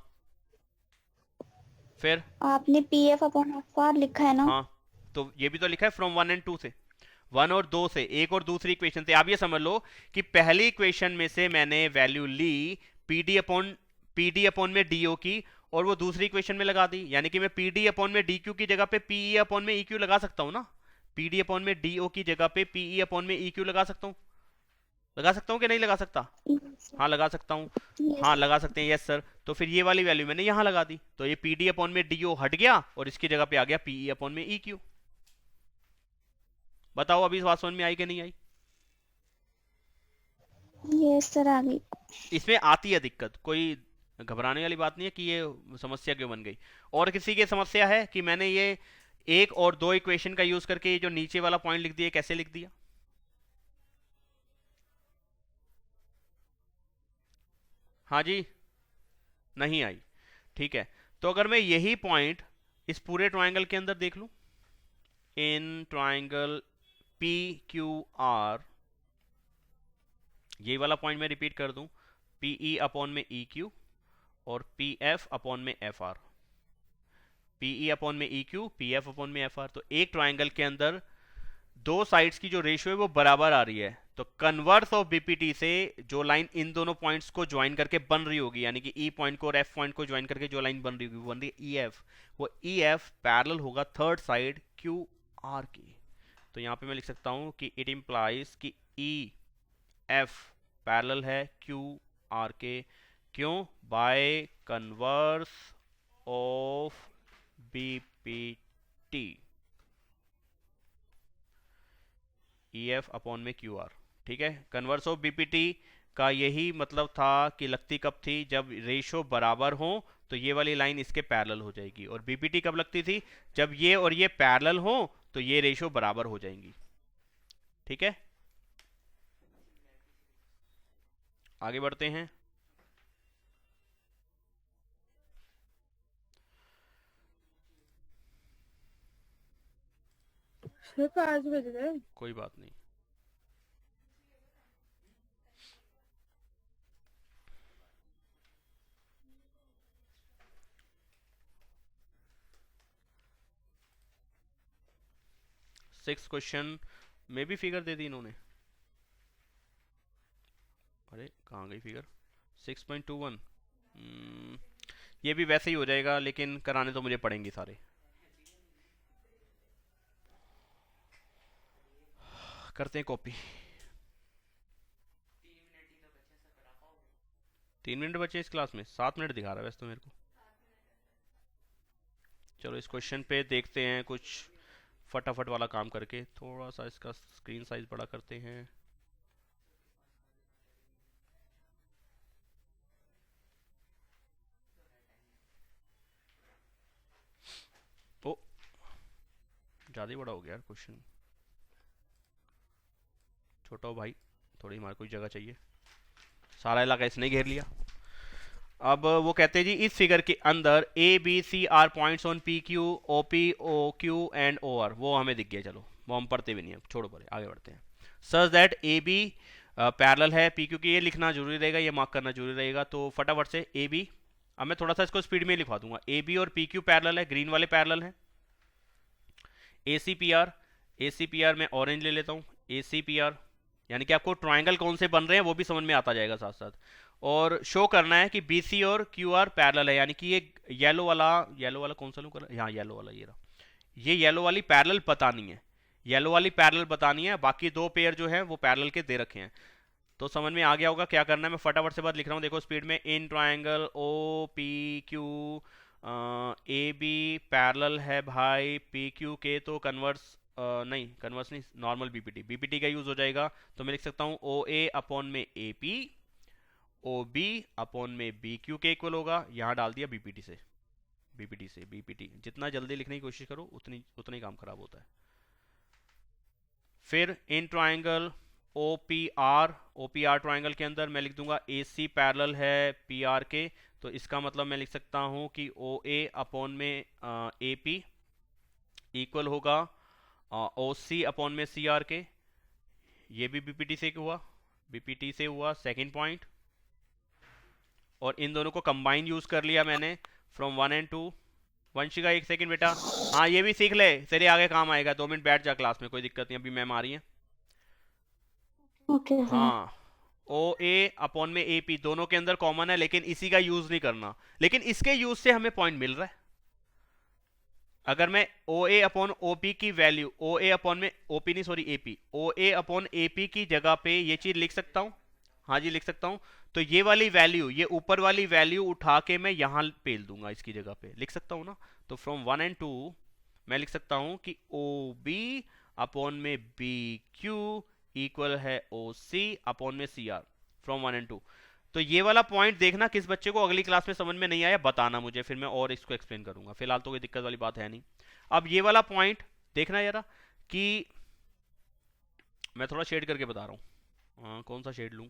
A: फिर
D: आपने पीएफ अपॉन एफआर लिखा है ना?
A: हाँ, तो ये भी तो लिखा है फ्रॉम 1 एंड 2 से, 1 और 2 से, एक और दूसरी इक्वेशन से। आप ये समझ लो कि पहली इक्वेशन में से मैंने वैल्यू ली पीडी अपॉन में डीओ की, और वो दूसरी इक्वेशन में लगा दी, यानी कि मैं पीडी अपॉन में डी क्यू की जगह पे पीई अपॉन में ई क्यू लगा सकता हूँ ना। पीडी अपॉन में डीओ की जगह पे पीई अपॉन में ई क्यू लगा सकता हूँ कि नहीं लगा सकता? हाँ लगा सकता हूँ, हाँ लगा सकते हैं, यस सर। तो फिर ये वाली वैल्यू मैंने यहाँ लगा दी, तो ये पीडी अपॉन में डीओ हट गया और इसकी जगह पे आ गया पीई अपॉन में ई क्यू। बताओ अभी इस बात समझ में आई कि नहीं आई?
D: यस सर आ गई।
A: इसमें आती है दिक्कत, कोई घबराने वाली बात नहीं है कि ये समस्या क्यों बन गई। और किसी की समस्या है कि मैंने ये 1 और 2 इक्वेशन का यूज करके ये जो नीचे वाला पॉइंट लिख दिया, कैसे लिख दिया? हाँ जी, नहीं आई, ठीक है। तो अगर मैं यही पॉइंट इस पूरे ट्रायंगल के अंदर देख लूं, इन ट्रायंगल पी क्यू आर, ये वाला पॉइंट मैं रिपीट कर दूं, पी ई अपॉन में ई क्यू और पी एफ अपॉन में F R, P E upon में E Q, P F upon में एफ आर। तो एक ट्रायंगल के अंदर दो साइड्स की जो रेशियो है वो बराबर आ रही है, तो कन्वर्स ऑफ बीपीटी से जो लाइन इन दोनों पॉइंट्स को ज्वाइन करके बन रही होगी, यानी कि ई पॉइंट को और एफ पॉइंट को ज्वाइन करके जो लाइन बन रही होगी वो बन रही है ई एफ, वो ई एफ पैरेलल होगा थर्ड साइड क्यू आर की। तो यहाँ पे मैं लिख सकता हूँ कि इट इम्प्लाइज कि ई एफ पैरेलल है क्यू आर के, क्यों? Bye converse of BPT, E F upon में क्यू आर, ठीक है। कन्वर्स ऑफ बीपीटी का यही मतलब था कि लगती कब थी? जब रेशो बराबर हो तो ये वाली लाइन इसके पैरेलल हो जाएगी, और बीपीटी कब लगती थी? जब ये और ये पैरेलल हो तो ये रेशो बराबर हो जाएंगी, ठीक है। आगे बढ़ते हैं।
B: सिर्फ 5 बज गए।
A: कोई बात नहीं। सिक्स क्वेश्चन में भी फिगर दे दी इन्होंने। अरे कहाँ गई फिगर? 6.21। ये भी वैसे ही हो जाएगा, लेकिन कराने तो मुझे पड़ेंगे सारे। करते हैं कॉपी। 3 मिनट बचे इस क्लास में, 7 मिनट दिखा रहा है वैसे तो मेरे को। चलो इस क्वेश्चन पे देखते हैं कुछ फटाफट वाला काम करके। थोड़ा सा इसका स्क्रीन साइज बड़ा करते हैं। ओ ज़्यादा ही बड़ा हो गया यार क्वेश्चन। छोटा हो भाई, थोड़ी हमारे को जगह चाहिए। सारा इलाका इसने घेर लिया। अब वो कहते हैं जी इस फिगर के अंदर A B C are points on P Q O P O Q and O R, वो हमें दिख गया। चलो वो हम पढ़ते भी नहीं है, छोड़ो पढ़े, आगे बढ़ते हैं। Such that A B parallel है पी क्यू की, ये लिखना जरूरी रहेगा, ये मार्क करना जरूरी रहेगा। तो फटाफट से ए बी, अब मैं थोड़ा सा इसको स्पीड में लिखवा दूंगा। ए बी और पी क्यू पैरेलल है, ग्रीन वाले पैरेलल है। ए सी पी आर मैं ऑरेंज ले लेता हूँ। ए सी पी आर यानी कि आपको ट्राइंगल कौन से बन रहे हैं वो भी समझ में आता जाएगा साथ साथ। और शो करना है कि बी सी और क्यू आर पैरेलल है, यानी कि ये येलो वाला कौन सा लूँ? यहाँ येलो वाला ये रहा, ये येलो वाली पैरेलल बतानी है, येलो वाली पैरेलल बतानी है। बाकी दो पेयर जो है वो पैरेलल के दे रखे हैं। तो समझ में आ गया होगा क्या करना है। मैं फटाफट से बात लिख रहा हूँ, देखो स्पीड में। In triangle O P Q A B parallel है भाई पी क्यू के, तो कन्वर्स नहीं कन्वर्स नहीं, नॉर्मल बीपीटी, बीपीटी का यूज हो जाएगा। तो मैं लिख सकता हूँ ओ ए अपॉन में A P, O B upon में बी क्यू के इक्वल होगा, यहाँ डाल दिया बीपीटी से, बीपीटी से बीपीटी। जितना जल्दी लिखने की कोशिश करो उतना ही काम खराब होता है। फिर in triangle O P R triangle के अंदर मैं लिख दूंगा ए सी पैरेलल है पी आर के, तो इसका मतलब मैं लिख सकता हूँ कि ओ ए अपॉन में ए पी इक्वल होगा ओ सी अपॉन में सी आर के। ये भी बीपीटी से हुआ, बीपीटी से हुआ सेकेंड पॉइंट। और इन दोनों को कंबाइन यूज कर लिया मैंने फ्रॉम 1 and 2। वंशिका एक सेकंड बेटा, हाँ ये भी सीख ले, तेरे आगे काम आएगा। 2 मिनट बैठ जा क्लास में, कोई दिक्कत नहीं, अभी मैम आ रही है।
D: Okay sir.
A: हाँ ओ ए अपॉन में ए पी दोनों के अंदर कॉमन है, लेकिन इसी का यूज नहीं करना, लेकिन इसके यूज से हमें पॉइंट मिल रहा है। अगर मैं O A upon O P की वैल्यू, ओ ए अपॉन में ओ पी नहीं sorry A P, O A upon A P की जगह पे ये चीज लिख सकता हूं, हाँ जी लिख सकता हूं। तो ये वाली वैल्यू, ये ऊपर वाली वैल्यू उठा के मैं यहां पेल दूंगा, इसकी जगह पे लिख सकता हूं ना। तो फ्रॉम 1 and 2 मैं लिख सकता हूं कि ओ बी अपॉन में बी क्यू इक्वल है ओ सी अपॉन में सी आर फ्रॉम 1 and 2। तो ये वाला पॉइंट देखना, किस बच्चे को अगली क्लास में समझ में नहीं आया बताना मुझे, फिर मैं और इसको एक्सप्लेन करूंगा। फिलहाल तो कोई दिक्कत वाली बात है नहीं। अब ये वाला पॉइंट देखना यारा कि मैं थोड़ा शेड करके बता रहा हूँ, कौन सा शेड लूँ,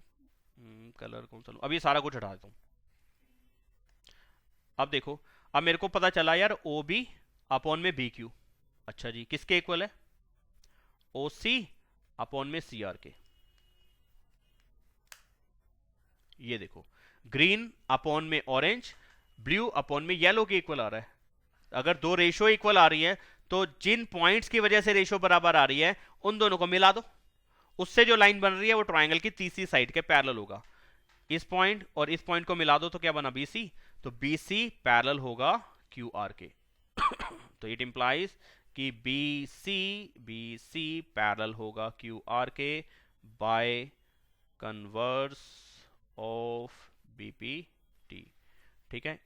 A: कलर कौन सा लूँ। अब ये सारा कुछ हटा देता हूँ। अब देखो, अब मेरे को पता चला यार ओ बी अपॉन में बी क्यू, अच्छा जी किसके इक्वल है, ओ सी अपॉन में सी आर के। ये देखो ग्रीन अपॉन में ऑरेंज, ब्लू अपॉन में येलो के इक्वल आ रहा है। अगर दो रेशो इक्वल आ रही है तो जिन पॉइंट्स की वजह से रेशो बराबर आ रही है उन दोनों को मिला दो, उससे जो लाइन बन रही है वो ट्राइंगल की तीसरी साइड के पैरेलल होगा। इस पॉइंट और इस पॉइंट को मिला दो तो क्या बना, BC। तो BC पैरेलल होगा QR के। तो इट इंप्लाइज कि BC पैरेलल होगा QR के बाय कन्वर्स ऑफ BPT। ठीक है,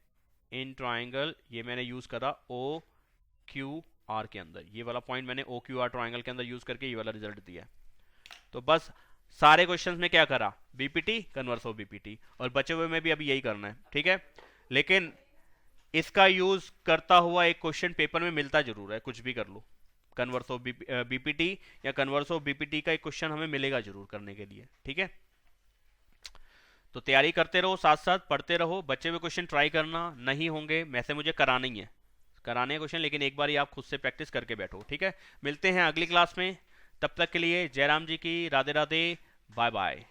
A: इन ट्राइंगल ये मैंने यूज करा OQR के अंदर, ये वाला पॉइंट मैंने OQR ट्राइंगल के अंदर यूज करके ये वाला रिजल्ट दिया। तो बस सारे क्वेश्चंस में क्या करा, BPT कन्वर्स ऑफ BPT, और बचे हुए में भी अभी यही करना है। ठीक है, लेकिन इसका यूज करता हुआ एक क्वेश्चन पेपर में मिलता जरूर है, कुछ भी कर लो, कन्वर्स ऑफ BPT या कन्वर्स ऑफ BPT का एक क्वेश्चन हमें मिलेगा जरूर करने के लिए। ठीक है, तो तैयारी करते रहो, साथ साथ पढ़ते रहो, बचे हुए क्वेश्चन ट्राई करना, नहीं होंगे वैसे मुझे कराने ही है, कराने क्वेश्चन, लेकिन एक बार ही आप खुद से प्रैक्टिस करके बैठो। ठीक है, मिलते हैं अगली क्लास में, तब तक के लिए जयराम जी की राधे राधे, बाय बाय।